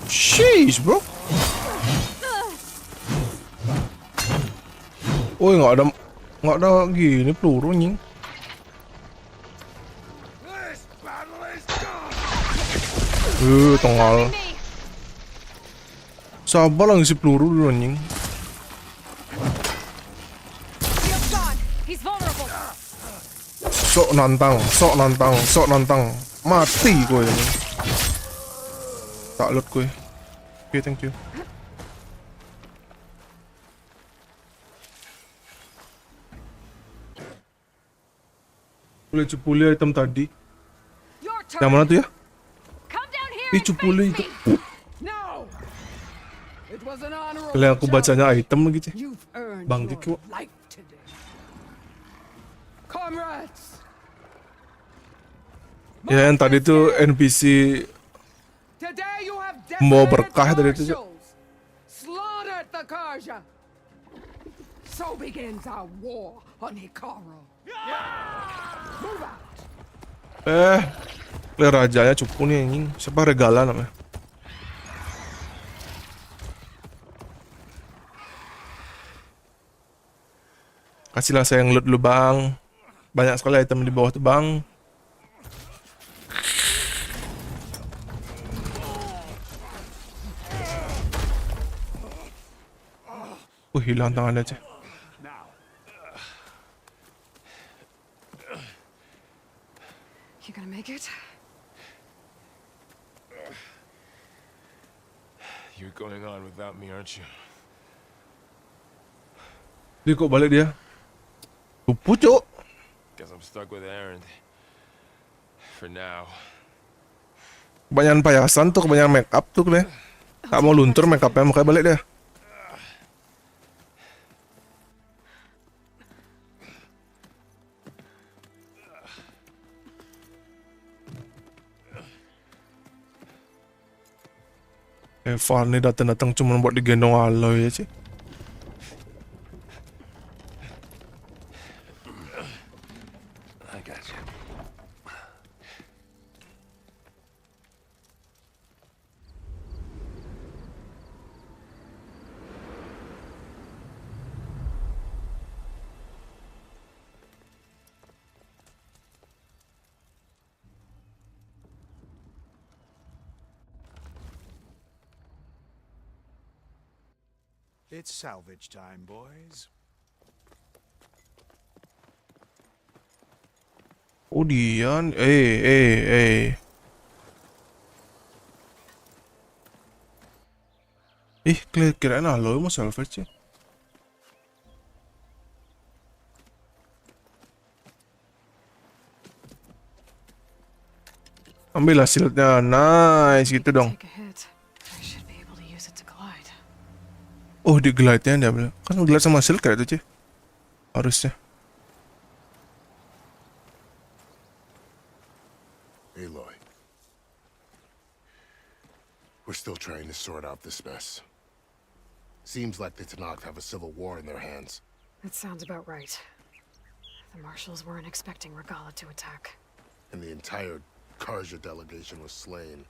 Sheesh, bro. Ôi, nggak ada gini peluru anjing. Tengah. Sabar lah ngisi peluru dulu anjing. Shield's gone. He's vulnerable. Sok nantang. Mati gue ini. Tak loot gue. Oke, thank you. Boleh cepuli item tadi. Yang mana tuh ya? Cupuli itu. Kalian aku bacanya item lagi, Cih. Bang Diko. Ya, yang tadi tuh NPC mau berkah tadi itu. So begins our war on Hikaru. Rajanya cupu nih anjing. Siapa Regala namanya? Kasihlah saya yang loot dulu, Bang. Banyak sekali item di bawah tuh, Bang. Hilang tangannya aja. You gonna make it? You're going on without me, aren't you? Dia kok balik dia? Lupu, Cok. Guess I'm stuck with Aaron. For now. Kebanyakan payasan tuh, kebanyakan make up tuh kalian. Tak mau luntur make upnya, makanya balik dia. Evan nih datang-datang cuma buat digendong Aloy ya sih. It's salvage time, boys. Oh dia, kirain alloy mau salvage ya. Ambil hasilnya, nice gitu dong. Oh, di glide-nya diambil. Kan glide sama shield kayak itu, Ci. Harusnya. Aloy. We're still trying to sort out this mess. Seems like the Tenakth have a civil war in their hands. That sounds about right. The marshals weren't expecting Regala to attack. And the entire Karja delegation was slain.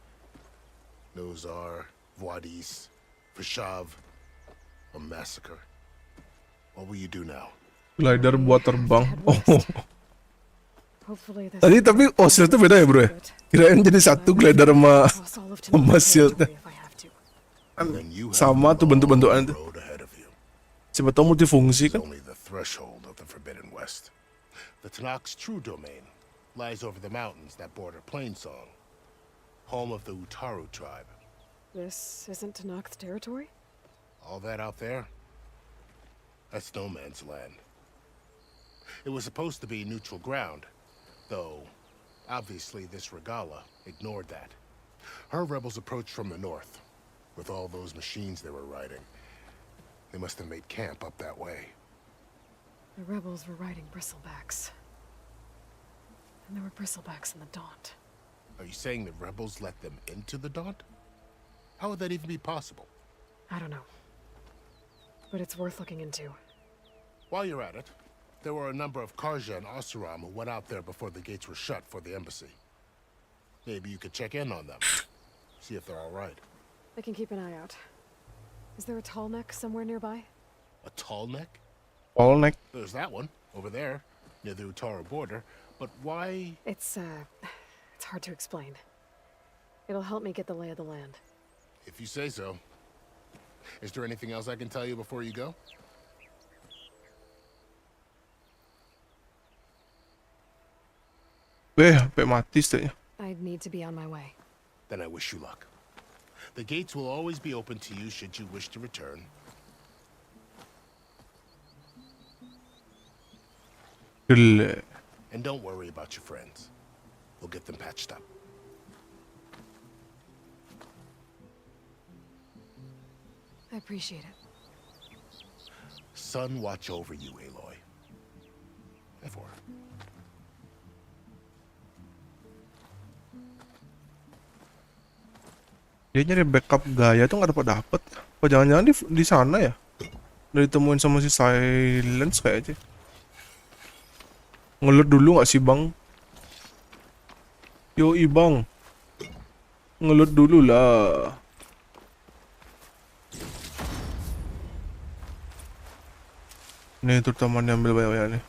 Nozar, Vuadis, Vishav. A massacre. What will you do now? Glider buat terbang. Oh. Hopefully this Tadi tapi shieldnya beda ya bro ya? Kirain jadi satu glider sama shieldnya. Kan sama tuh bentuk-bentukan itu. Siapa tahu multifungsi kan? Only the threshold of the Forbidden West. The Tenakth's true domain lies over the mountains that border Plainsong, home of the Utaru tribe. This isn't Tenakth territory? All that out there, that's no man's land. It was supposed to be neutral ground, though obviously this Regala ignored that. Her rebels approached from the north, with all those machines they were riding. They must have made camp up that way. The rebels were riding bristlebacks. And there were bristlebacks in the Daunt. Are you saying the rebels let them into the Daunt? How would that even be possible? I don't know. But it's worth looking into. While you're at it, there were a number of Karja and Oseram who went out there before the gates were shut for the embassy. Maybe you could check in on them. See if they're all right. I can keep an eye out. Is there a tall neck somewhere nearby? A tall neck? Tall neck? There's that one, over there, near the Utaru border. But why? It's hard to explain. It'll help me get the lay of the land. If you say so. Is there anything else I can tell you before you go? Sampai mati setidaknya. I'd need to be on my way. Then I wish you luck. The gates will always be open to you should you wish to return. And don't worry about your friends. We'll get them patched up. I appreciate it. Sun watch over you, Aloy. Therefore. Dia nyari backup Gaia tuh nggak dapet. Apa jangan-jangan di sana ya? Udah ditemuin sama si Sylens kayaknya. Ngelut dulu nggak sih bang? Yoi bang. Ngelut dulu lah. Nih terutama ambil banyak-banyak nih.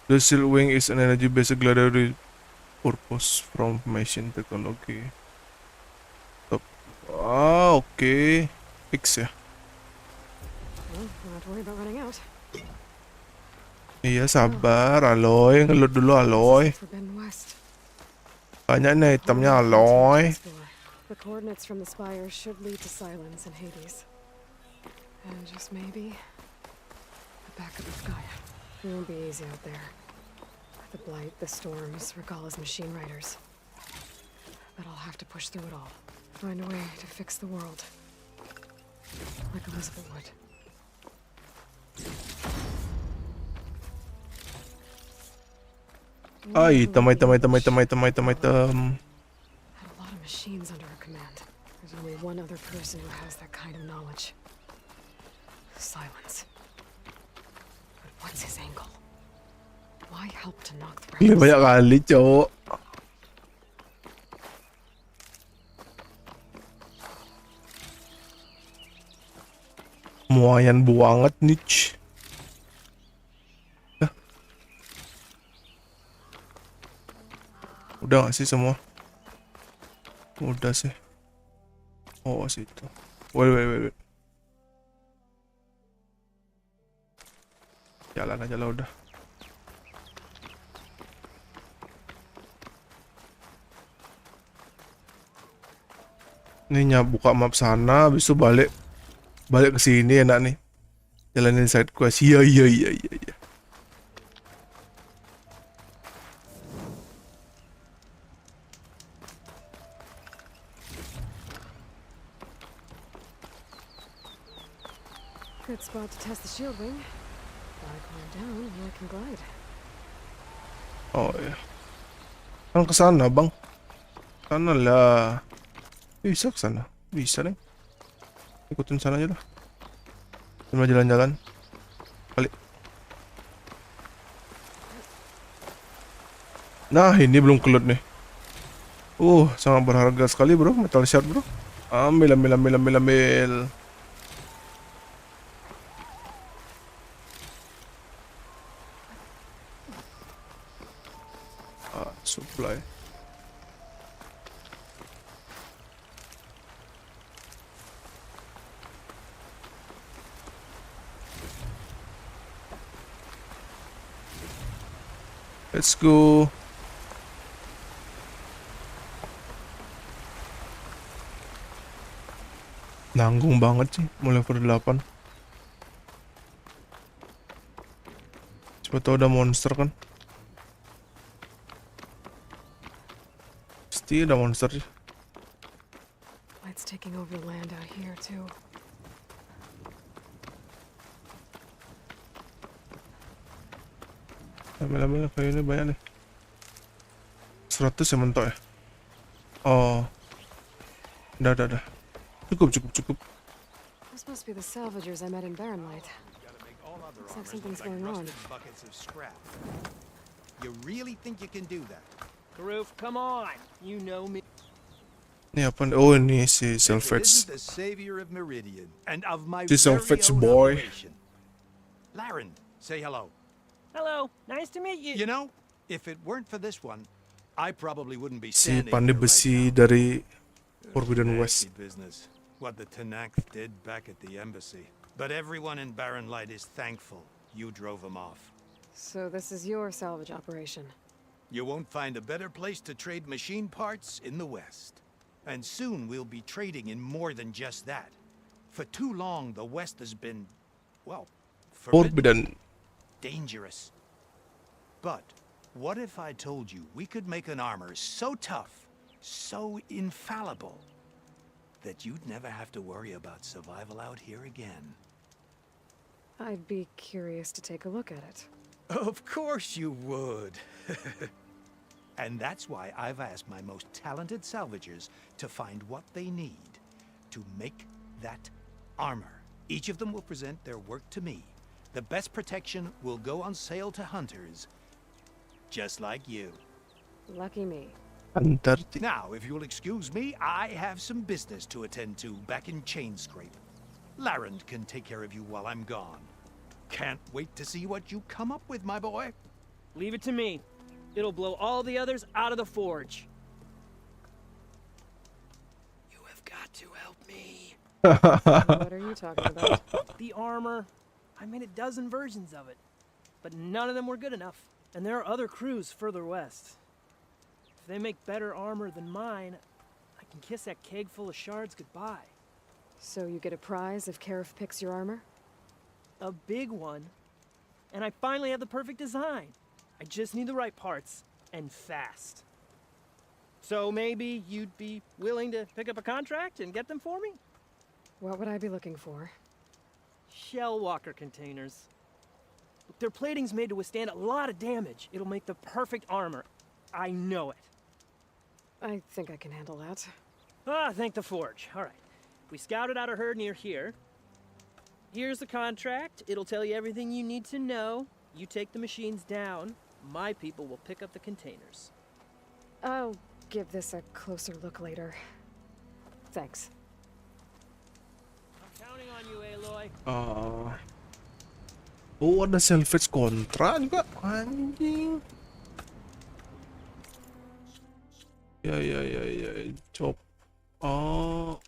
The Seal Wing is an energy-based glider purpose from machine technology. Top. Ah, oke. Fix ya. Well, not worry about running out. Iya sabar, Aloy. Ngelut dulu Aloy. Banyak nih itemnya Aloy. The coordinates from the spire should lead to Sylens and Hades. And just maybe the backup of Gaia. It won't be easy out there. The blight, the storms, Regala's machine riders. But I'll have to push through it all. Find a way to fix the world. Like Elizabeth would. Item. Had a lot of machines under her command. There's only one other person who has that kind of knowledge. Sylens. But what's his angle? Why help to knock the Gila banyak kali, cowok. Lumayan banget nih. Udah gak sih semua? Udah sih. Oh, situ. Wait. Jalan aja lah udah. Ini buka map sana, habis itu balik ke sini enak nih. Jalanin side quest. Iya. Good spot to test the shield wing. If I climb down, I can glide. Oh ya. Kan ke sana, Bang. Sana lah. Bisa ke sana. Bisa nih. Ikutin sana aja lah. Cuma jalan-jalan. Balik. Nah, ini belum kelut nih. Sangat berharga sekali, bro. Metal shard, bro. Ambil. Supply. Let's go. Nanggung banget sih, mulai level 8. Coba tau ada monster kan? Pasti ada monster sih. Light's taking over land out here too. Ambil kayu ini banyak nih. 100 ya mentok ya. Oh. Udah. Cukup. This must be the salvagers I met in Barrenlight. Looks like something's going on. Buckets of scrap. You really think you can do that? Karoof, come on. You know me. Ini apa? Oh, ini si Sylens. The savior of Meridian and of my Si very Sylens own boy. operation. Laren, say hello. Hello, nice to meet you. You know, if it weren't for this one, I probably wouldn't be Si standing pandai here right besi now. dari Forbidden Nasty West. business. What the Tanakh did back at the embassy. But everyone in Barrenlight is thankful you drove them off. So this is your salvage operation. You won't find a better place to trade machine parts in the West. And soon we'll be trading in more than just that. For too long, the West has been, well, Forbidden. dangerous. But what if I told you we could make an armor so tough, so infallible, that you'd never have to worry about survival out here again? I'd be curious to take a look at it. Of course you would. And that's why I've asked my most talented salvagers to find what they need to make that armor. Each of them will present their work to me. The best protection will go on sale to hunters, just like you. Lucky me. Now, if you'll excuse me, I have some business to attend to back in Chainscrape. Laren can take care of you while I'm gone. Can't wait to see what you come up with, my boy. Leave it to me. It'll blow all the others out of the forge. You have got to help me. What are you talking about? The armor. I made a dozen versions of it, but none of them were good enough. And there are other crews further west. If they make better armor than mine, I can kiss that keg full of shards goodbye. So you get a prize if Karif picks your armor? A big one. And I finally have the perfect design. I just need the right parts, and fast. So maybe you'd be willing to pick up a contract and get them for me? What would I be looking for? Shell walker containers. Look, their plating's made to withstand a lot of damage. It'll make the perfect armor. I know it. I think I can handle that. Thank the forge. All right. We scouted out a herd near here. Here's the contract. It'll tell you everything you need to know. You take the machines down. My people will pick up the containers. I'll give this a closer look later. Thanks. I'm counting on you, Aloy. Oh, ada salvage kontra juga, anjing. Ya. Chop. Oh,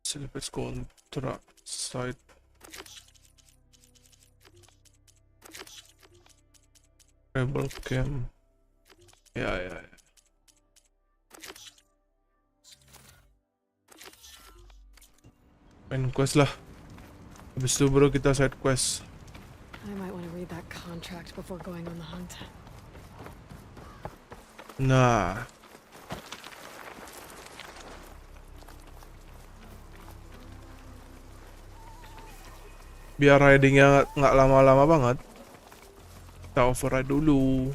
Sylens kontrak site. Rebel camp. Ya. Main quest lah. Habis itu bro kita side quest. I might want to read that contract before going on the hunt. Nah. Biar ridingnya nggak lama-lama banget, kita override dulu.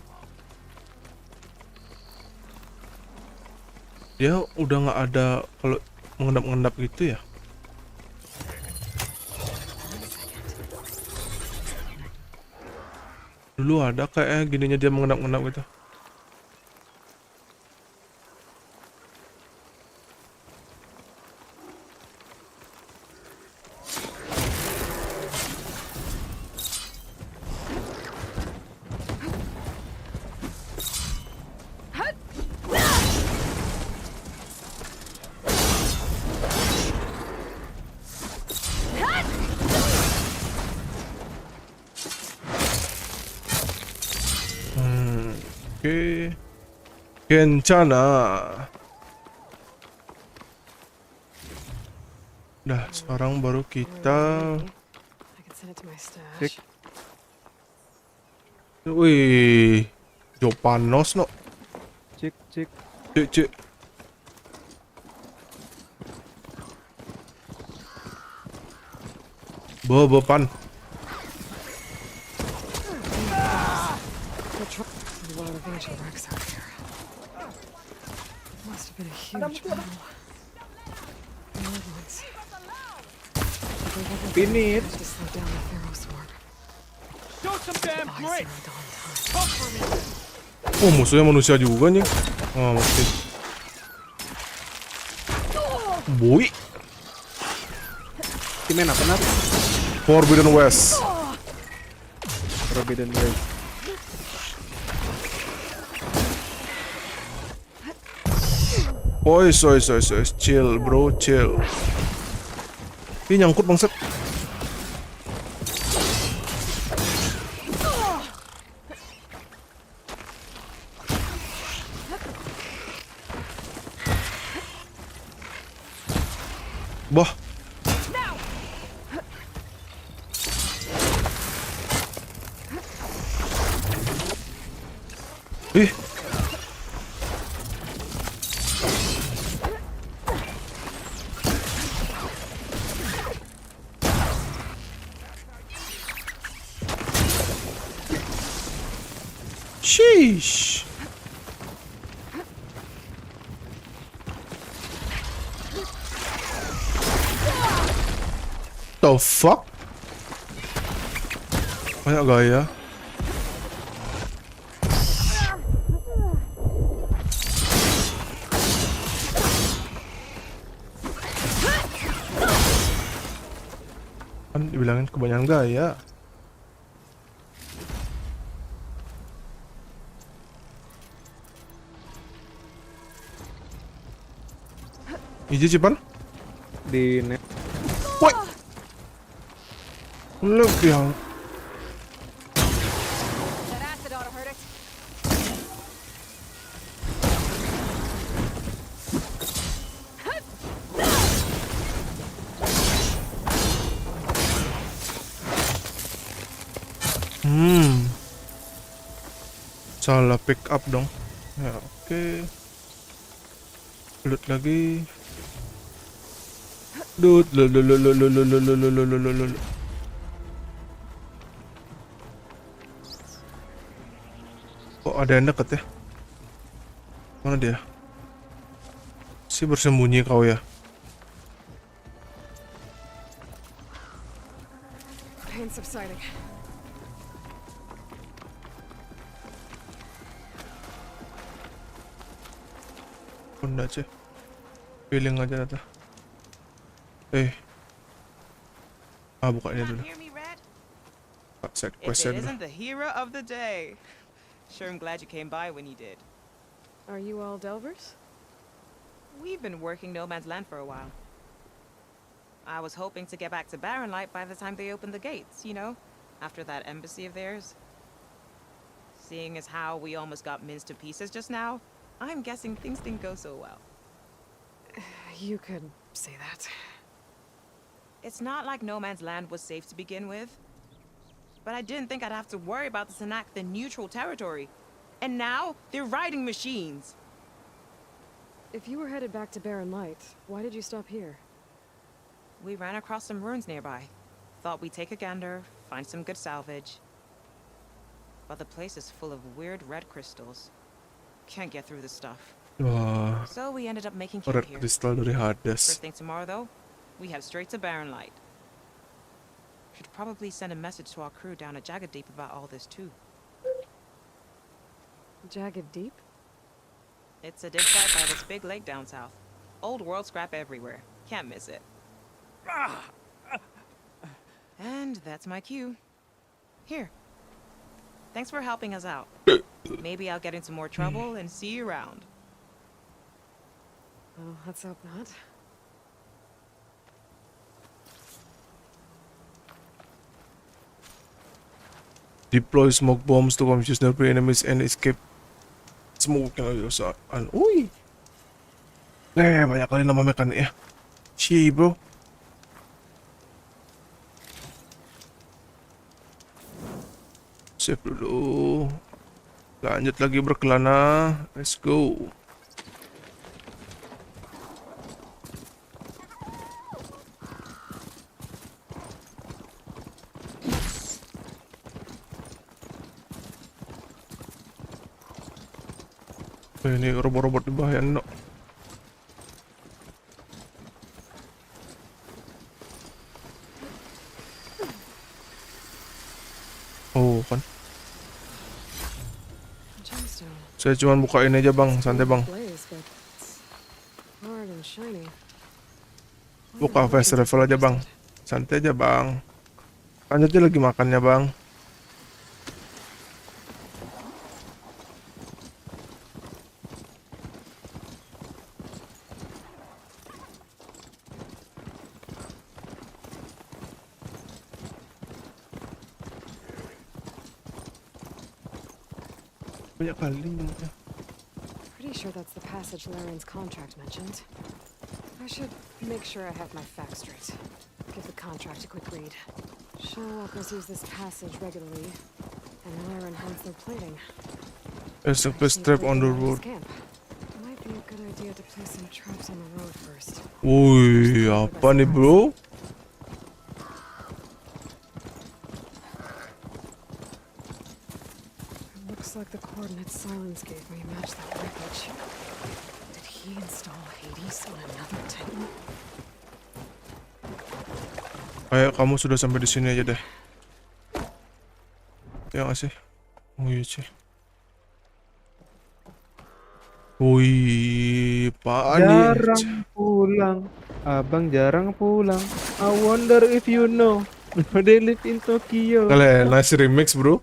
Dia udah nggak ada kalau mengendap-mengendap gitu ya. Dulu ada kayak gininya dia mengendap-mengendap gitu. Oke. Kencana. Nah, sekarang baru kita. Wih, Jopanos no. Cik. Bopan. Must have been a huge battle. Pinit. To slow down the Pharaoh swarm. Show some damn grit. Talk for me. Oh, musuhnya manusia juga nih. Oh, mungkin. Boy. Gimana benar? Forbidden West. Forbidden West. Oi, chill bro, chill. Ini nyangkut bangsat. Bah. Ih. Sheesh. The fuck? Banyak gaya. Kan dibilangin kebanyakan gaya. Iji Cipan? Di net. Woi. Lu yang salah pick up dong. Ya, oke. Loot lagi. Loot. Kok ada yang deket ya? Mana dia? Si bersembunyi kau ya? Pain subsiding. Bunda aja. Feeling aja data. Buka ini dulu. Set quest If it isn't the hero of the day. Sure, I'm glad you came by when you did. Are you all Delvers? We've been working No Man's Land for a while. I was hoping to get back to Barrenlight by the time they opened the gates, you know, after that embassy of theirs. Seeing as how we almost got minced to pieces just now, I'm guessing things didn't go so well. You could say that. It's not like no man's land was safe to begin with. But I didn't think I'd have to worry about the Tanakh, the neutral territory. And now, they're riding machines. If you were headed back to Barren Light, why did you stop here? We ran across some ruins nearby. Thought we'd take a gander, find some good salvage. But the place is full of weird red crystals. Can't get through the stuff. Wah, So we ended up making camp red here. kristal dari Hades. First thing tomorrow, though, we head straight to Barrenlight. Should probably send a message to our crew down at Jagged Deep about all this, too. Jagged Deep? It's a dig site by this big lake down south. Old world scrap everywhere. Can't miss it. And that's my cue. Here. Thanks for helping us out. Maybe I'll get into more trouble and see you around. Well, let's hope not. Deploy smoke bombs to confuse nearby enemies and escape smoke yang usaan. Uy. Banyak kali nama mekanik ya. Shit, bro. Save dulu. Lanjut lagi berkelana. Let's go. Ini robot-robot bahaya no. Oh kan. Saya cuma buka ini aja bang, santai bang. Buka fast travel aja bang, santai aja bang. Kan aja lagi makannya bang. Banyak kali nyamuknya. Pretty sure that's the passage Laren's contract mentioned. I should make sure I have my facts straight. Give the contract a quick read. Shellwalkers use this passage regularly, and Laren hones their plating. There's a quest trap on the road. Might be a good idea to place some traps on the road first. Woi, apa nih bro? Looks like the coordinates Sylens gave me match that wreckage. Did he install Hades on another Titan? Kayak kamu sudah sampai di sini aja deh. Ya nggak sih? Oh iya sih. Wih, Jarang pulang, abang jarang pulang. I wonder if you know, they live in Tokyo. Kalian nice remix bro.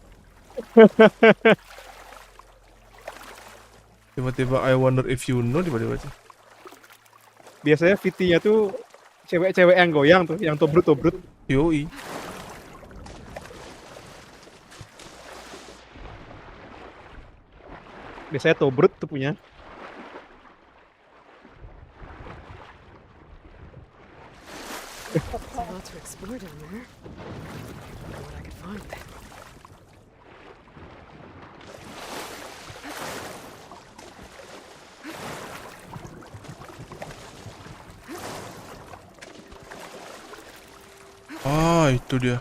Tiba-tiba I wonder if you know tiba-tiba aja. Biasanya VT-nya tuh cewek-cewek yang goyang tuh, yang tobrut-tobrut. Yoi. Biasanya tobrut tuh punya. There's a lot to explore down there. Wonder what I could find. Ah, itu dia.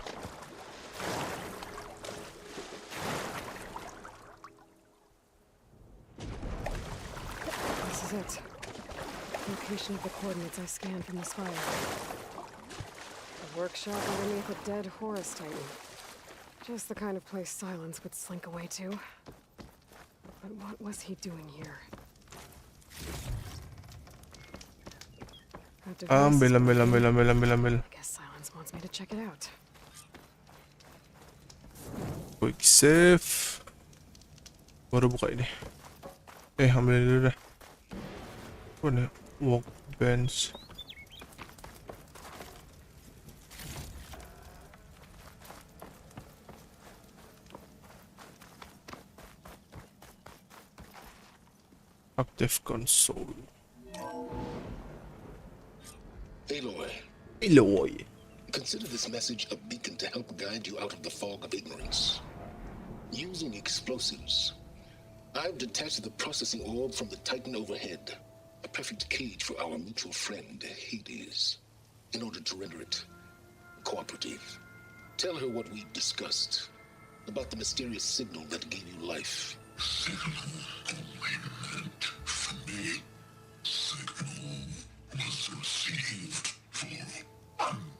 This is it. Location of the coordinates I scanned from the spire. A workshop underneath a dead Horus Titan. Just the kind of place Sylens would slink away to. But what was he doing here? Ambil. I guess Sylens wants me to check it out. Quick save. Baru buka ini. Ambil dulu dah. Mana? Workbench. Active console. Aloy. Consider this message a beacon to help guide you out of the fog of ignorance. Using explosives, I've detached the processing orb from the Titan overhead, a perfect cage for our mutual friend, Hades, in order to render it cooperative. Tell her what we discussed about the mysterious signal that gave you life. Signal only meant for me. Signal was received for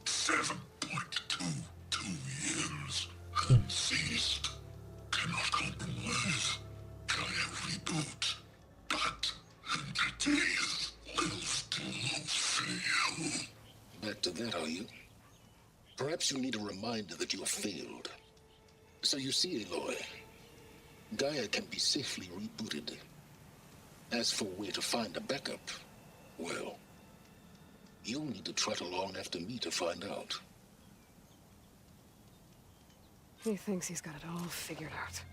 7.22 years and ceased. Cannot compromise. Gaia reboot. But entities will still fail. Back to that, are you? Perhaps you need a reminder that you have failed. So you see, Aloy, Gaia can be safely rebooted. As for where to find a backup, well, you'll need to trot along after me to find out. He thinks he's got it all figured out.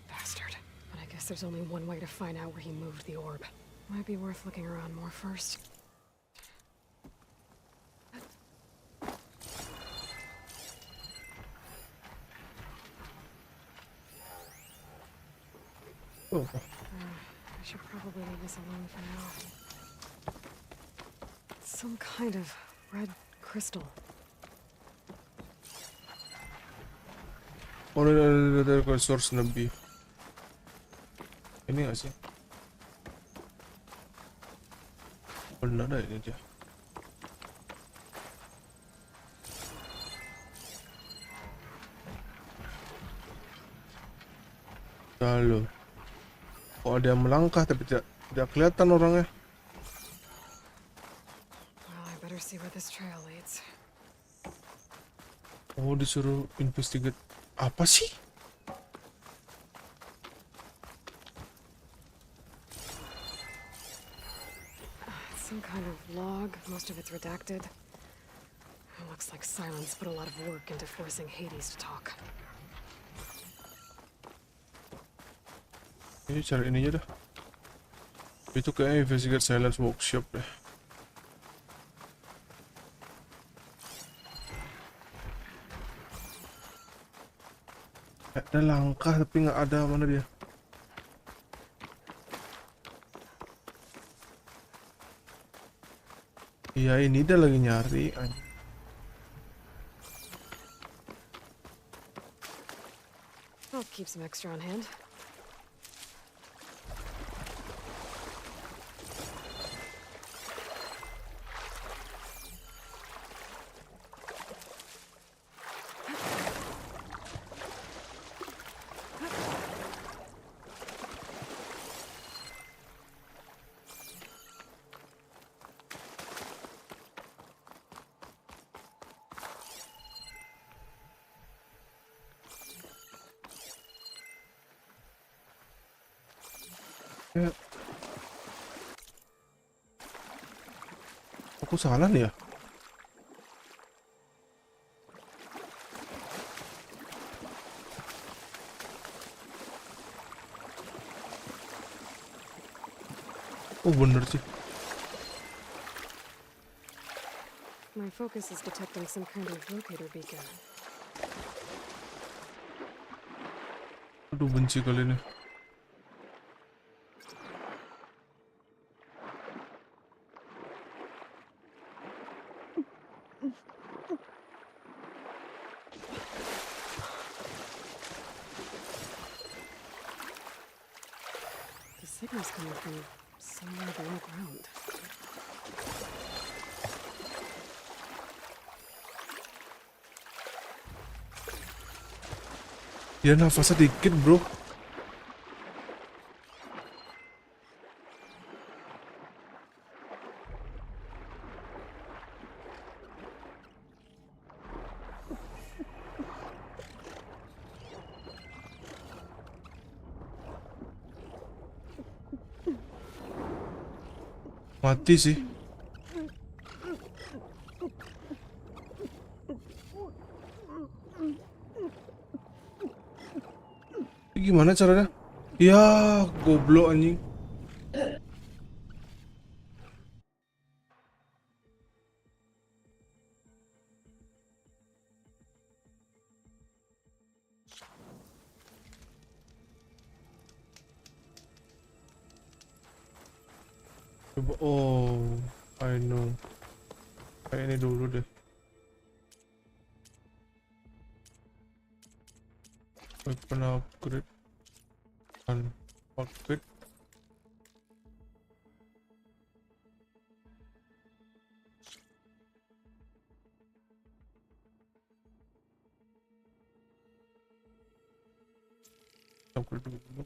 Bastard. But I guess there's only one way to find out where he moved the orb. Might be worth looking around more first. Oh. I should probably leave this alone for now. It's some kind of red crystal. Oh, ada source lebih. Ini nggak sih? Benar ada ini dia. Lalu, kok ada yang melangkah tapi tidak kelihatan orangnya. Well, I better see where this trail leads. Oh, disuruh investigate apa sih? Some kind of log, most of it's redacted. It looks like Sylens put a lot of work into forcing Hades to talk. Ini cari ini aja dah. Itu kayaknya investigate Sylens workshop deh. Ada langkah tapi nggak ada, mana dia? Iya, ini dia lagi nyari. I'll keep some extra on hand. Ya. Aku salah nih ya? Oh, bener sih. My focus is detecting some kind of locator beacon. Aduh, benci kali ini. The signal's coming from somewhere below ground. Dia nafasnya dikit, bro. Mati sih. Gimana caranya? Ya, goblok anjing. Coba, oh, I know. Kayak ini dulu deh. Weapon upgrade. Dan upgrade. Upgrade dulu.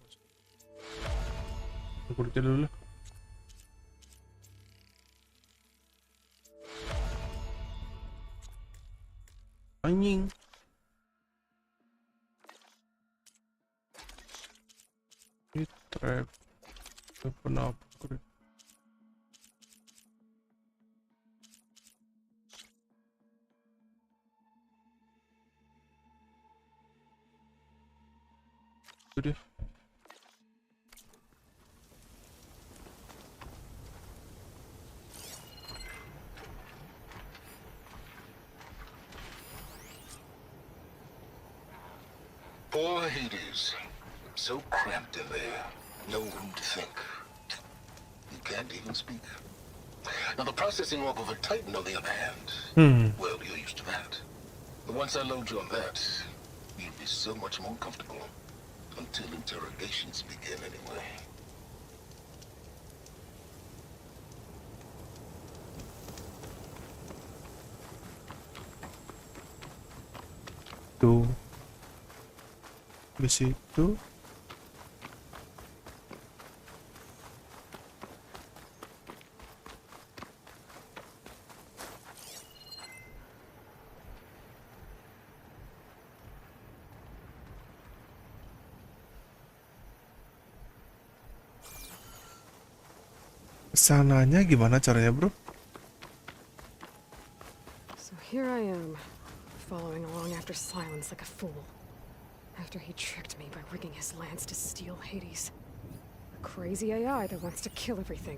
Upgrade dulu lah. Anjing. Ini trap. Weapon upgrade. Itu dia. Poor Hades. So cramped in there. No room to think. You can't even speak. Now the processing org of a Titan, on the other hand. Well, you're used to that. But once I load you on that, you'll be so much more comfortable. Until interrogations begin anyway. Tuh. Di situ. Sananya gimana caranya, bro? So here I am, following along after Sylens like a fool. After he tricked me by rigging his lance to steal Hades. A crazy AI that wants to kill everything.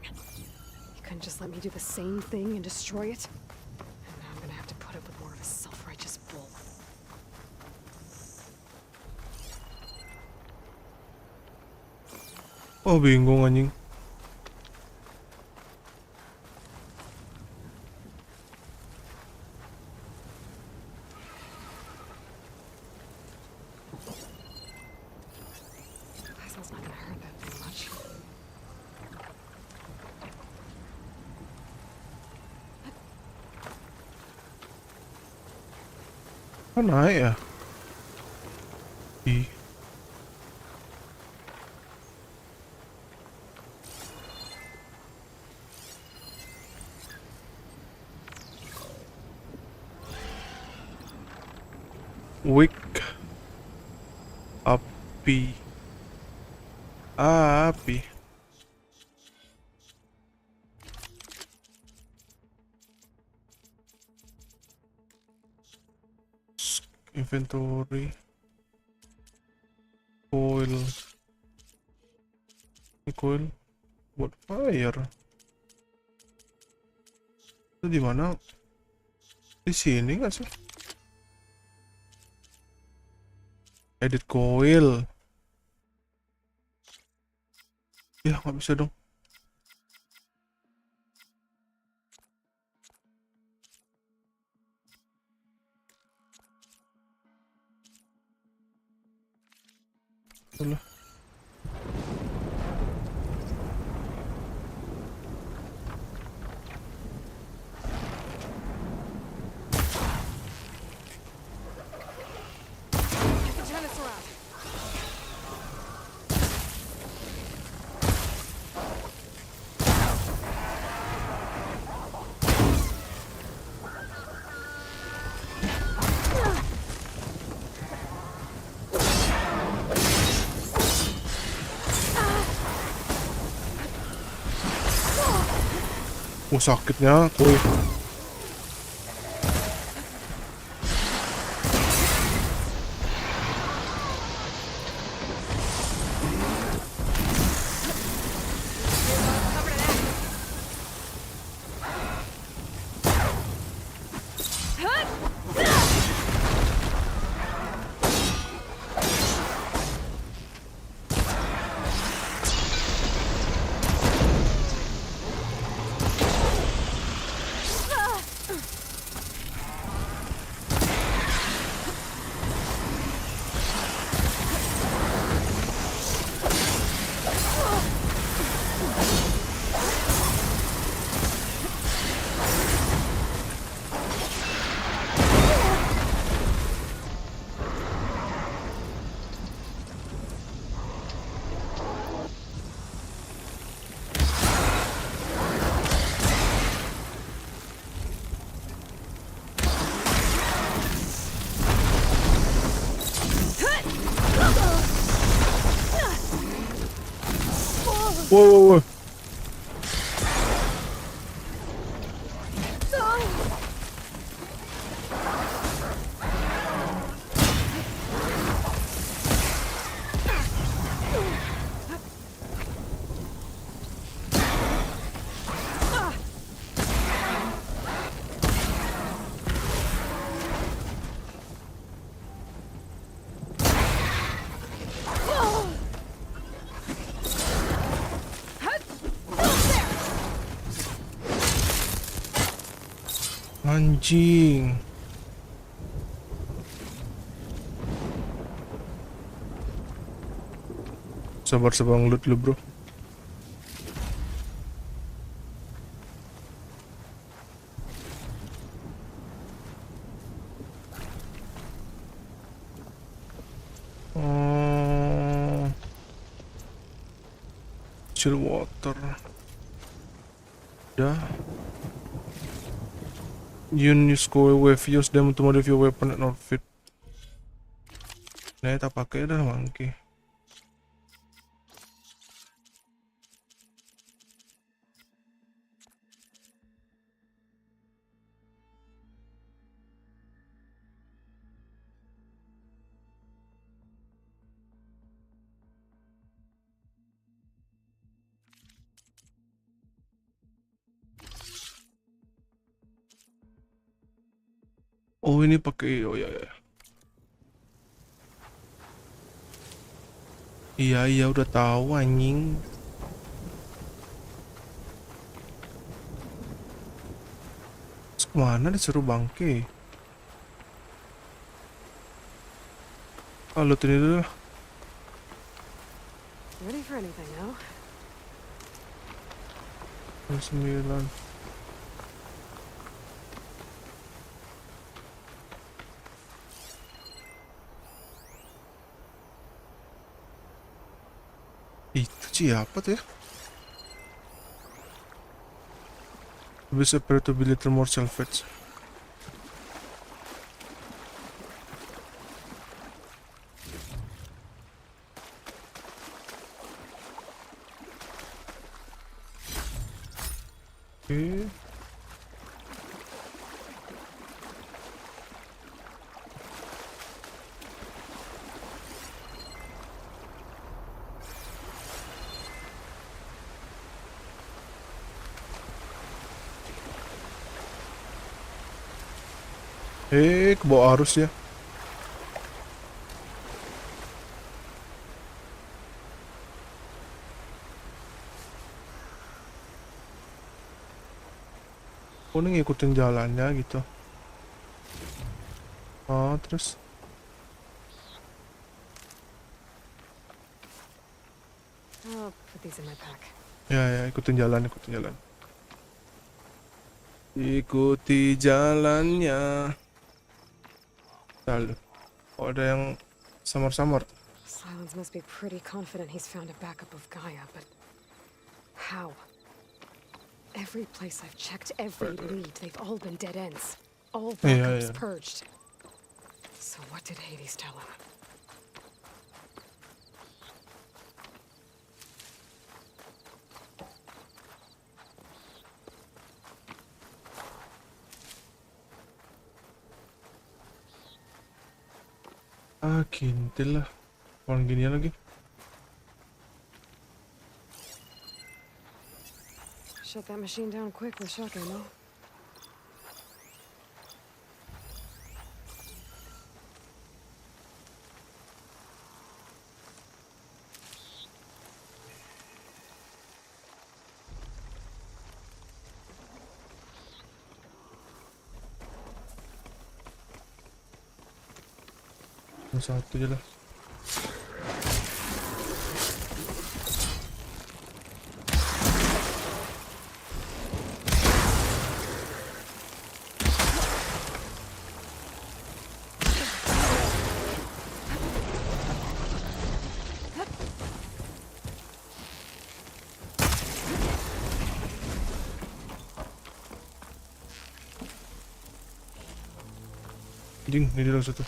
He couldn't just let me do the same thing and destroy it? And now I'm gonna have to put up with more of his self-righteous bull. Oh, bingung anjing. Oh, naik ya? Ih. Wick. Api. Api. Inventory. Coil. Ini coil buat fire. Itu di mana? Di sini nggak sih? Edit coil. Ya nggak bisa dong. Alah. Sakitnya, kuy. Wow. Anjing. Sabar loot lu, bro. Chill water. Udah. Use coil wave, use them to modify your weapon and outfit. Nah, tak pakai dah mangki. Oh, ini pakai, oh ya. Iya udah tahu anjing. Terus kemana disuruh bangke? Lu ini dulu. Ready for anything now? 9. Itu siapa tuh ya? Bisa to be little more salvage. Oke. Ke bawah arus ya. Oh, ini ngikutin jalannya gitu. Oh, terus I'll put these in my pack. ya ikutin jalan. Ikuti jalannya. Lalu, oh ada yang samar-samar. Sylens must be pretty confident he's found a backup of Gaia, but how? Every place I've checked, every lead, they've all been dead ends. All backups purged. So what did Hades tell him? Kintil lah. Orang gini lagi. Shut that machine down quick with shotgun, no? Satu aja lah. Ding, ini dia satu.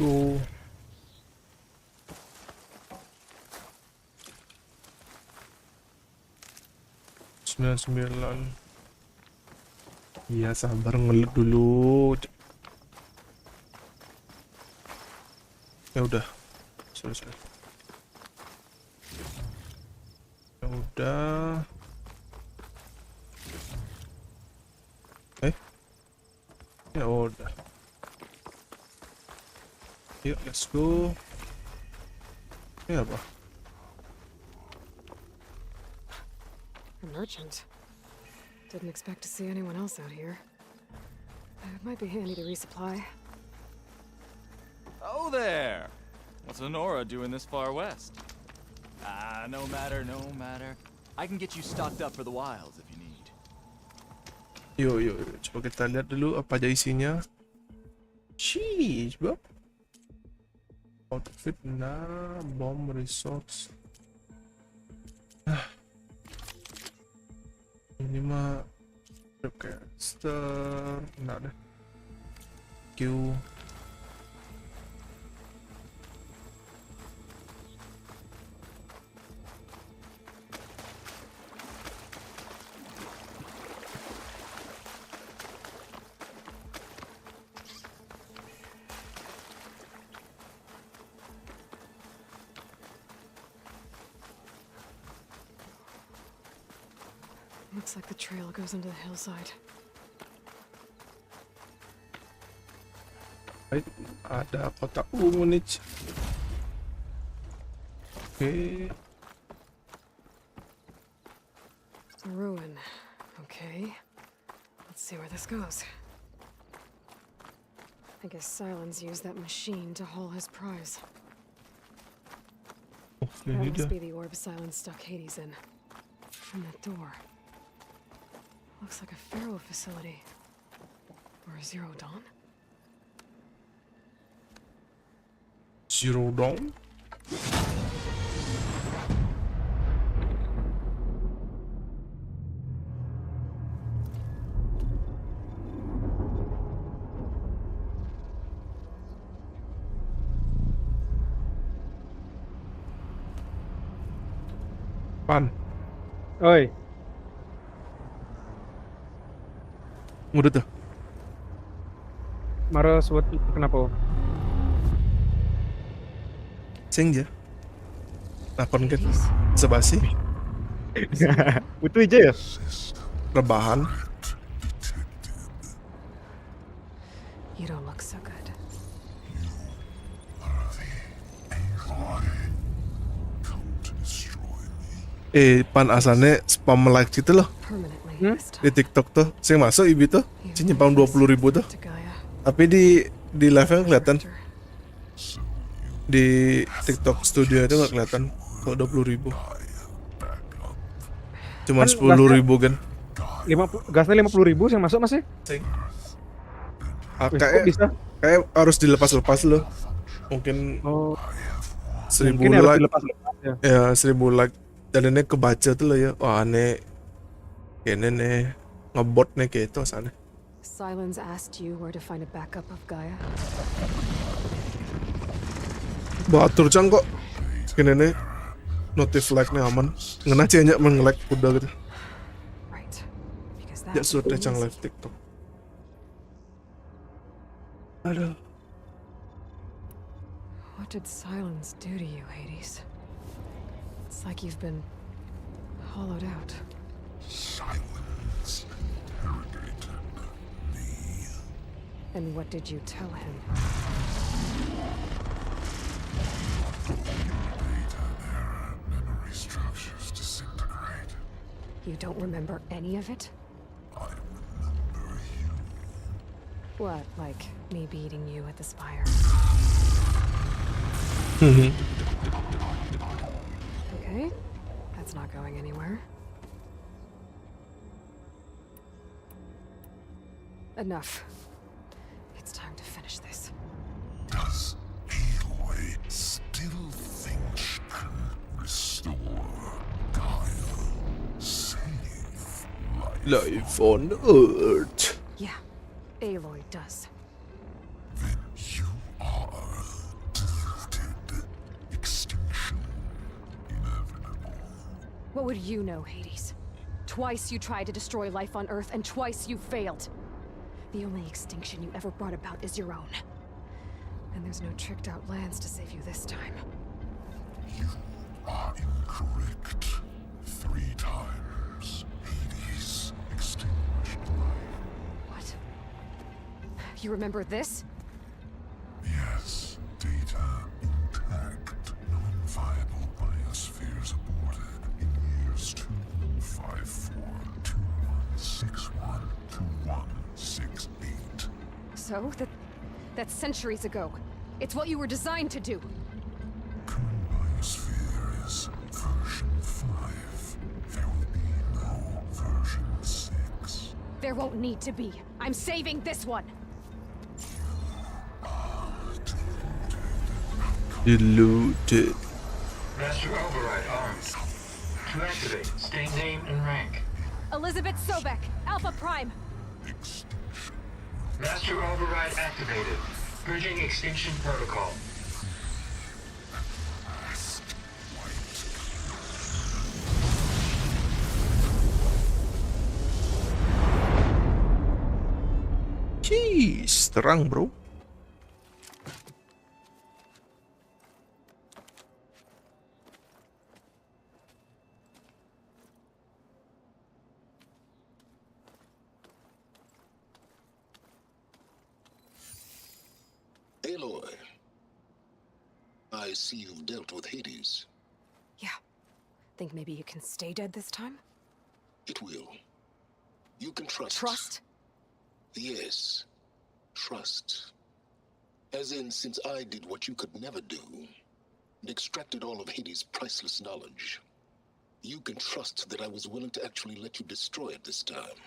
go. Sembilan. Iya, sabar, ngelut dulu. Ya udah. Selesai. Ya udah. Ya udah. Yuk, let's go. Ini apa? A merchant. Didn't expect to see anyone else out here. It might be handy to resupply. Oh there! What's Honora doing this far west? No matter. I can get you stocked up for the wilds if you need. Yuk. Coba kita lihat dulu apa aja isinya. Sheesh, bro. Outfit, bomb, resource. Ini mah caster, enggak deh. Q. Looks like the trail goes into the hillside. Baik, ada kotak ungu nih. Oke. A ruin. Okay. Let's see where this goes. I guess Sylens used that machine to haul his prize. That must be the orb Sylens stuck Hades in. From that door. Looks like a Pharaoh facility. Or a Zero Dawn? Zero Dawn? Pan. Oi. Udah tuh. Mara suat kenapa? Sing aja. Lakon kan sebasi. Itu aja ya? Rebahan. You don't look so good. Pan asalnya spam like gitu loh. Di TikTok tuh, saya masuk ibi tuh, saya nyempang 20.000 tuh. Tapi di live-nya kelihatan. Di TikTok studio itu nggak kelihatan kalau 20.000. Cuman 10.000 kan. Gasnya 50.000 yang masuk masih? Kayak harus dilepas-lepas loh. Mungkin 1.000 like. Ya 1.000 like. Dan ini kebaca tuh loh ya. Wah aneh. Kayaknya nih ngebot nih kayak itu sana. Sylens asked you where to find a backup of Gaia. Batur cang kok. Kayaknya nih notif like nih aman. Ngena cianya mengelek udah gitu. Ya sudah cang live TikTok. Aduh. What did Sylens do to you, Hades? It's like you've been hollowed out. Sylens interrogated me. And what did you tell him? Data era memory structures disintegrate. You don't remember any of it? I remember you. What, like me beating you at the spire? Okay, that's not going anywhere. Enough. It's time to finish this. Does Aloy still think she can restore Gaia? Save Life on Earth. Yeah, Aloy does. Then you are What would you know, Hades? Twice you tried to destroy life on Earth, and twice you failed. The only extinction you ever brought about is your own. And there's no tricked-out lands to save you this time. You are incorrect. 3 times. Hades extinguished life. What? You remember this? Yes. Data intact. Non-viable biospheres aborted in years 2154, 2161, 2168. So, that's centuries ago. It's what you were designed to do. Current biosphere is version 5. There will be no version 6. There won't need to be. I'm saving this one. Deluded. Master override armed. To activate, state name and rank. Elizabeth Sobek, Alpha Prime. Master override activated. Bridging extinction protocol. Jeez, terang bro. Aloy, I see you've dealt with Hades. Yeah. Think maybe you can stay dead this time? It will. You can trust. Trust? Yes. Trust. As in, since I did what you could never do, and extracted all of Hades' priceless knowledge, you can trust that I was willing to actually let you destroy it this time.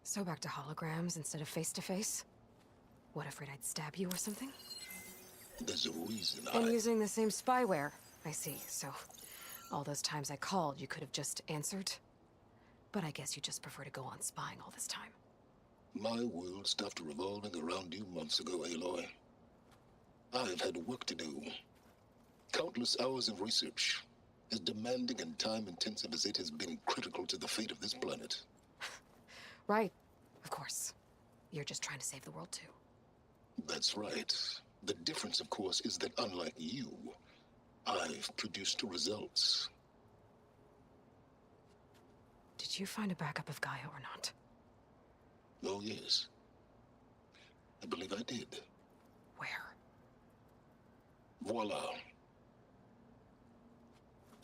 So back to holograms instead of face-to-face? What, afraid I'd stab you or something? There's a reason And using the same spyware. I see, so all those times I called, you could have just answered? But I guess you just prefer to go on spying all this time. My world stopped revolving around you months ago, Aloy. I've had work to do. Countless hours of research, as demanding and time-intensive as it has been critical to the fate of this planet. Right, of course. You're just trying to save the world too. That's right. The difference, of course, is that unlike you, I've produced results. Did you find a backup of Gaia or not? Oh, yes. I believe I did. Where? Voila.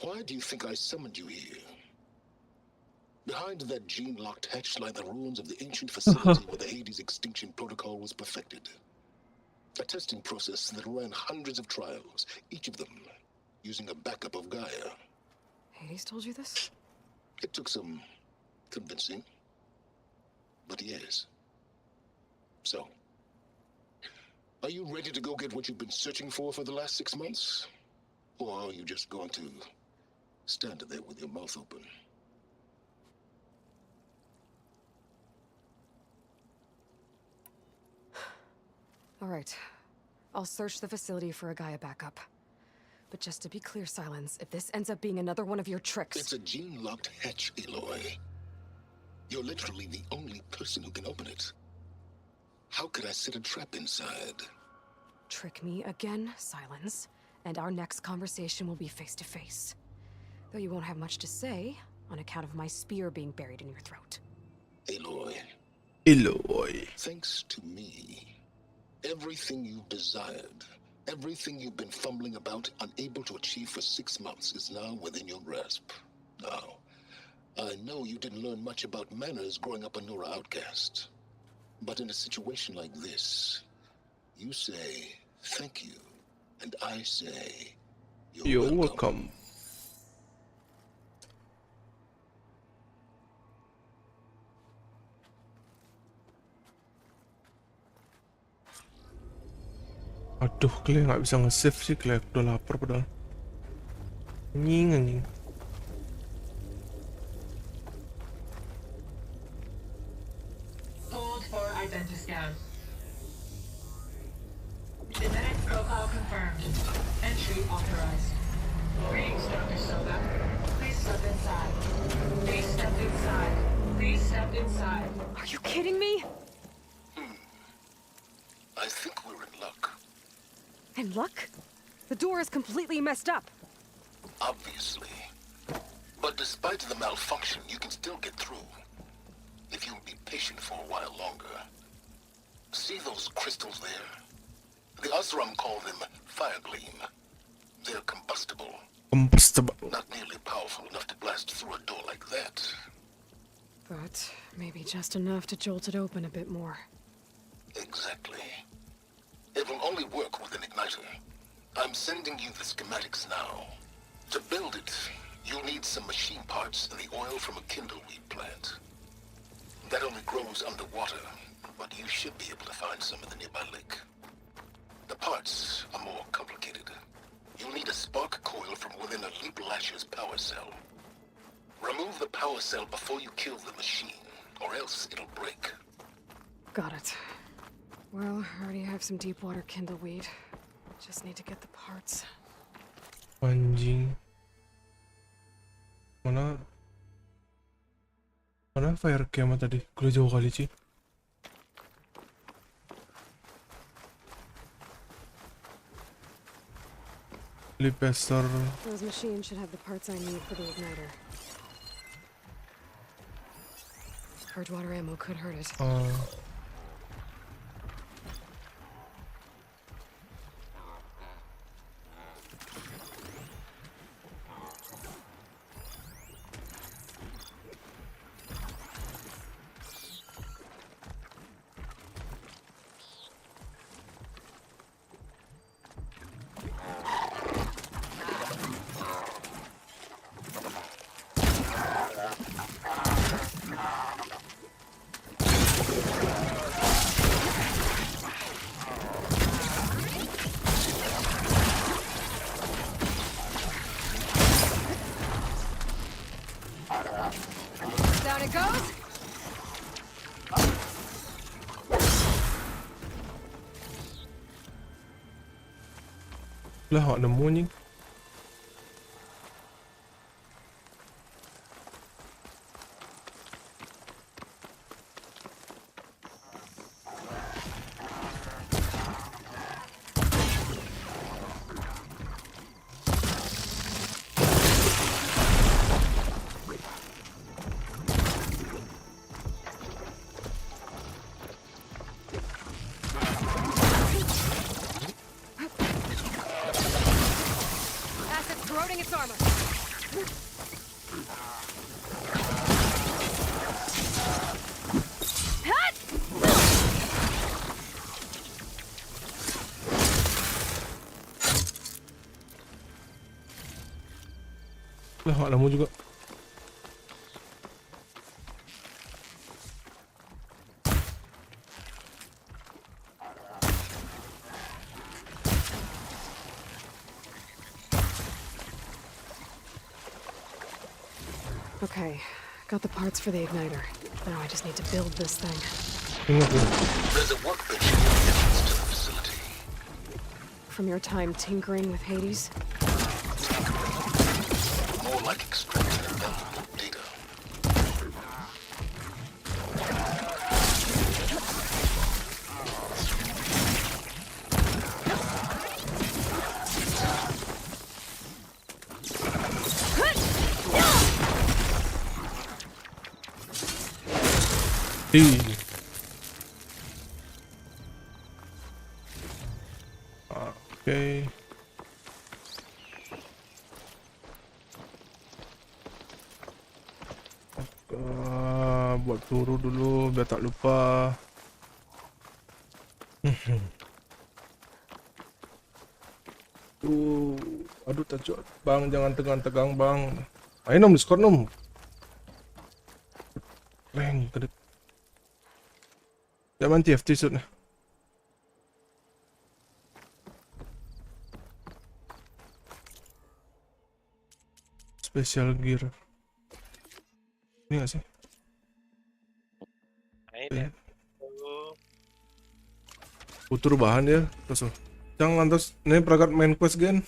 Why do you think I summoned you here? Behind that gene-locked hatch lie the ruins of the ancient facility where the Hades extinction protocol was perfected. A testing process that ran hundreds of trials, each of them using a backup of Gaia. Hades told you this? It took some convincing, but yes. So, are you ready to go get what you've been searching for the last 6 months? Or are you just going to stand there with your mouth open? All right. I'll search the facility for a Gaia backup. But just to be clear, Sylens, if this ends up being another one of your tricks... It's a gene-locked hatch, Aloy. You're literally the only person who can open it. How could I set a trap inside? Trick me again, Sylens, and our next conversation will be face-to-face. Though you won't have much to say, on account of my spear being buried in your throat. Aloy. Aloy. Thanks to me, everything you've desired, everything you've been fumbling about, unable to achieve for 6 months, is now within your grasp. Now, I know you didn't learn much about manners growing up a Nora outcast. But in a situation like this, you say, thank you, and I say, you're welcome. Aduh, Clay nggak bisa nge-save sih, Clay. Udah lapar padahal. Anjing. Hold for identiscan. Genetic profile confirmed. Entry authorized. Greetings, Dr. Soba. Please step inside. Please step inside. Please step inside. Are you kidding me? I think we're in luck. And luck? The door is completely messed up. Obviously. But despite the malfunction, you can still get through. If you'll be patient for a while longer. See those crystals there? The Asuram call them fire gleam. They're combustible. Not nearly powerful enough to blast through a door like that. But maybe just enough to jolt it open a bit more. Exactly. It will only work with an igniter. I'm sending you the schematics now. To build it, you'll need some machine parts and the oil from a kindleweed plant. That only grows underwater, but you should be able to find some in the nearby lake. The parts are more complicated. You'll need a spark coil from within a Leap Lasher's power cell. Remove the power cell before you kill the machine, or else it'll break. Got it. Well, I already have some deep water kindleweed. Just need to get the parts. Anjing. Mana fire cam tadi? Gue jauh kali sih. Lipester. Those machines should have the parts I need for the igniter. Purge water ammo could hurt it. Down it goes. Lah họ nemu anjing. Acid's corroding its armor. Hut! Lah họ nemu juga. Okay, got the parts for the igniter. Now I just need to build this thing. There's a workbench near the entrance to the facility. From your time tinkering with Hades? More like extracting valuable data. Oke. Buat peluru dulu biar tak lupa. Aduh tajud. Bang jangan tegang-tegang bang. Ayo nom skor nom. Reng kedek. Jangan TFT sudahnya. Special gear. Ini gak sih? Butuh bahan ya, terus. Jangan lantas, ini perangkat main quest gen.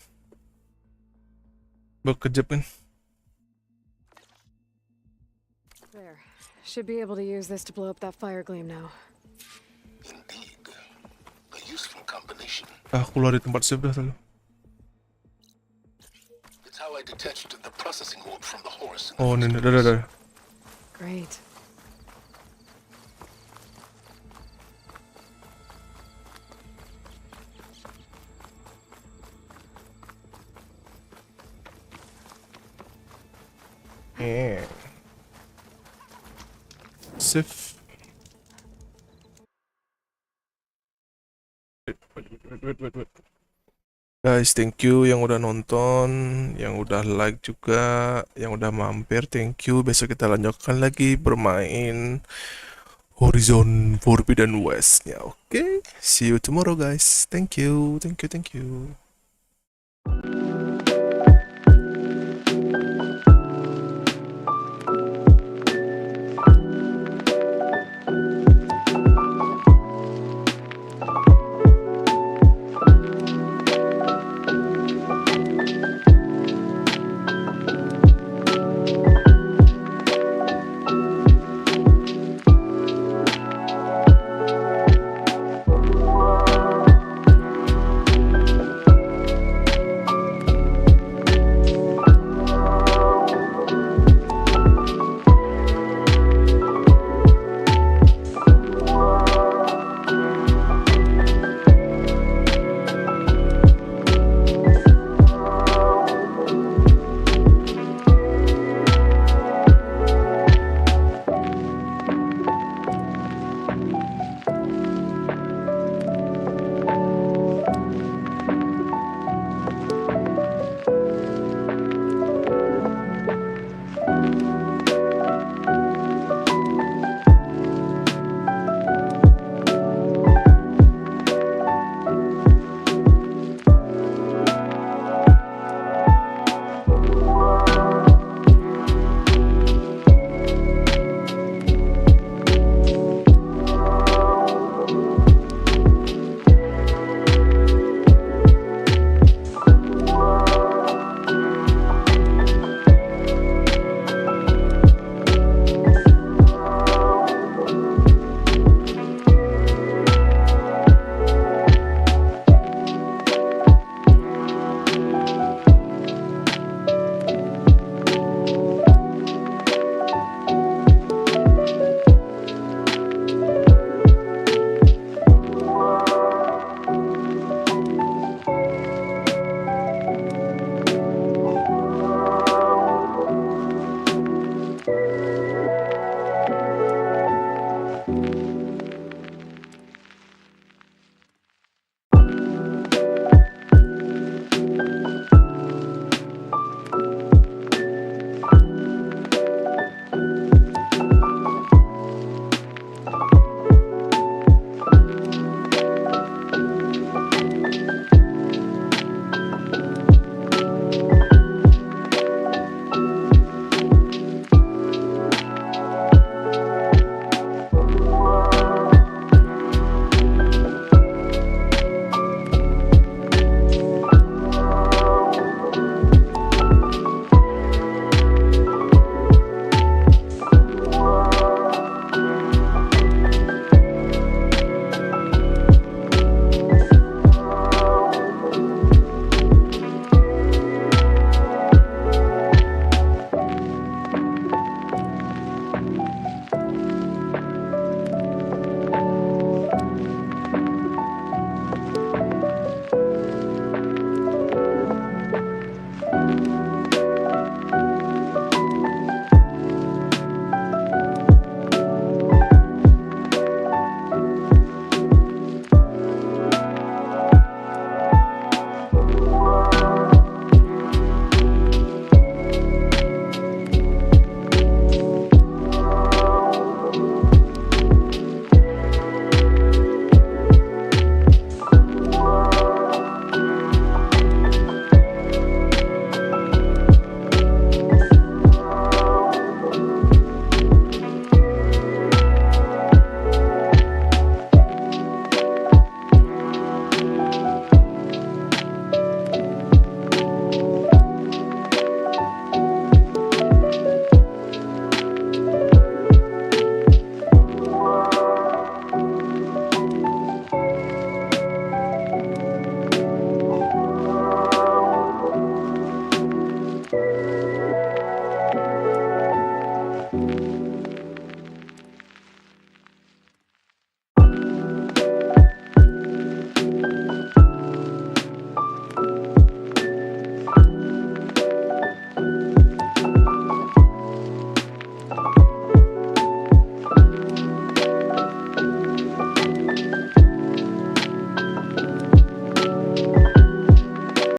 Berkejap kan. There. Should be able to use this to blow up that fire gleam now. A useful combination. Keluar di tempat sebelah dulu. It's how I detached the processing orb from the horse. Oh, ini dah. Great. Save. Wait. Guys, thank you yang udah nonton, yang udah like juga, yang udah mampir, thank you. Besok kita lanjutkan lagi bermain Horizon Forbidden West-nya. Oke, see you tomorrow guys. Thank you. Bye.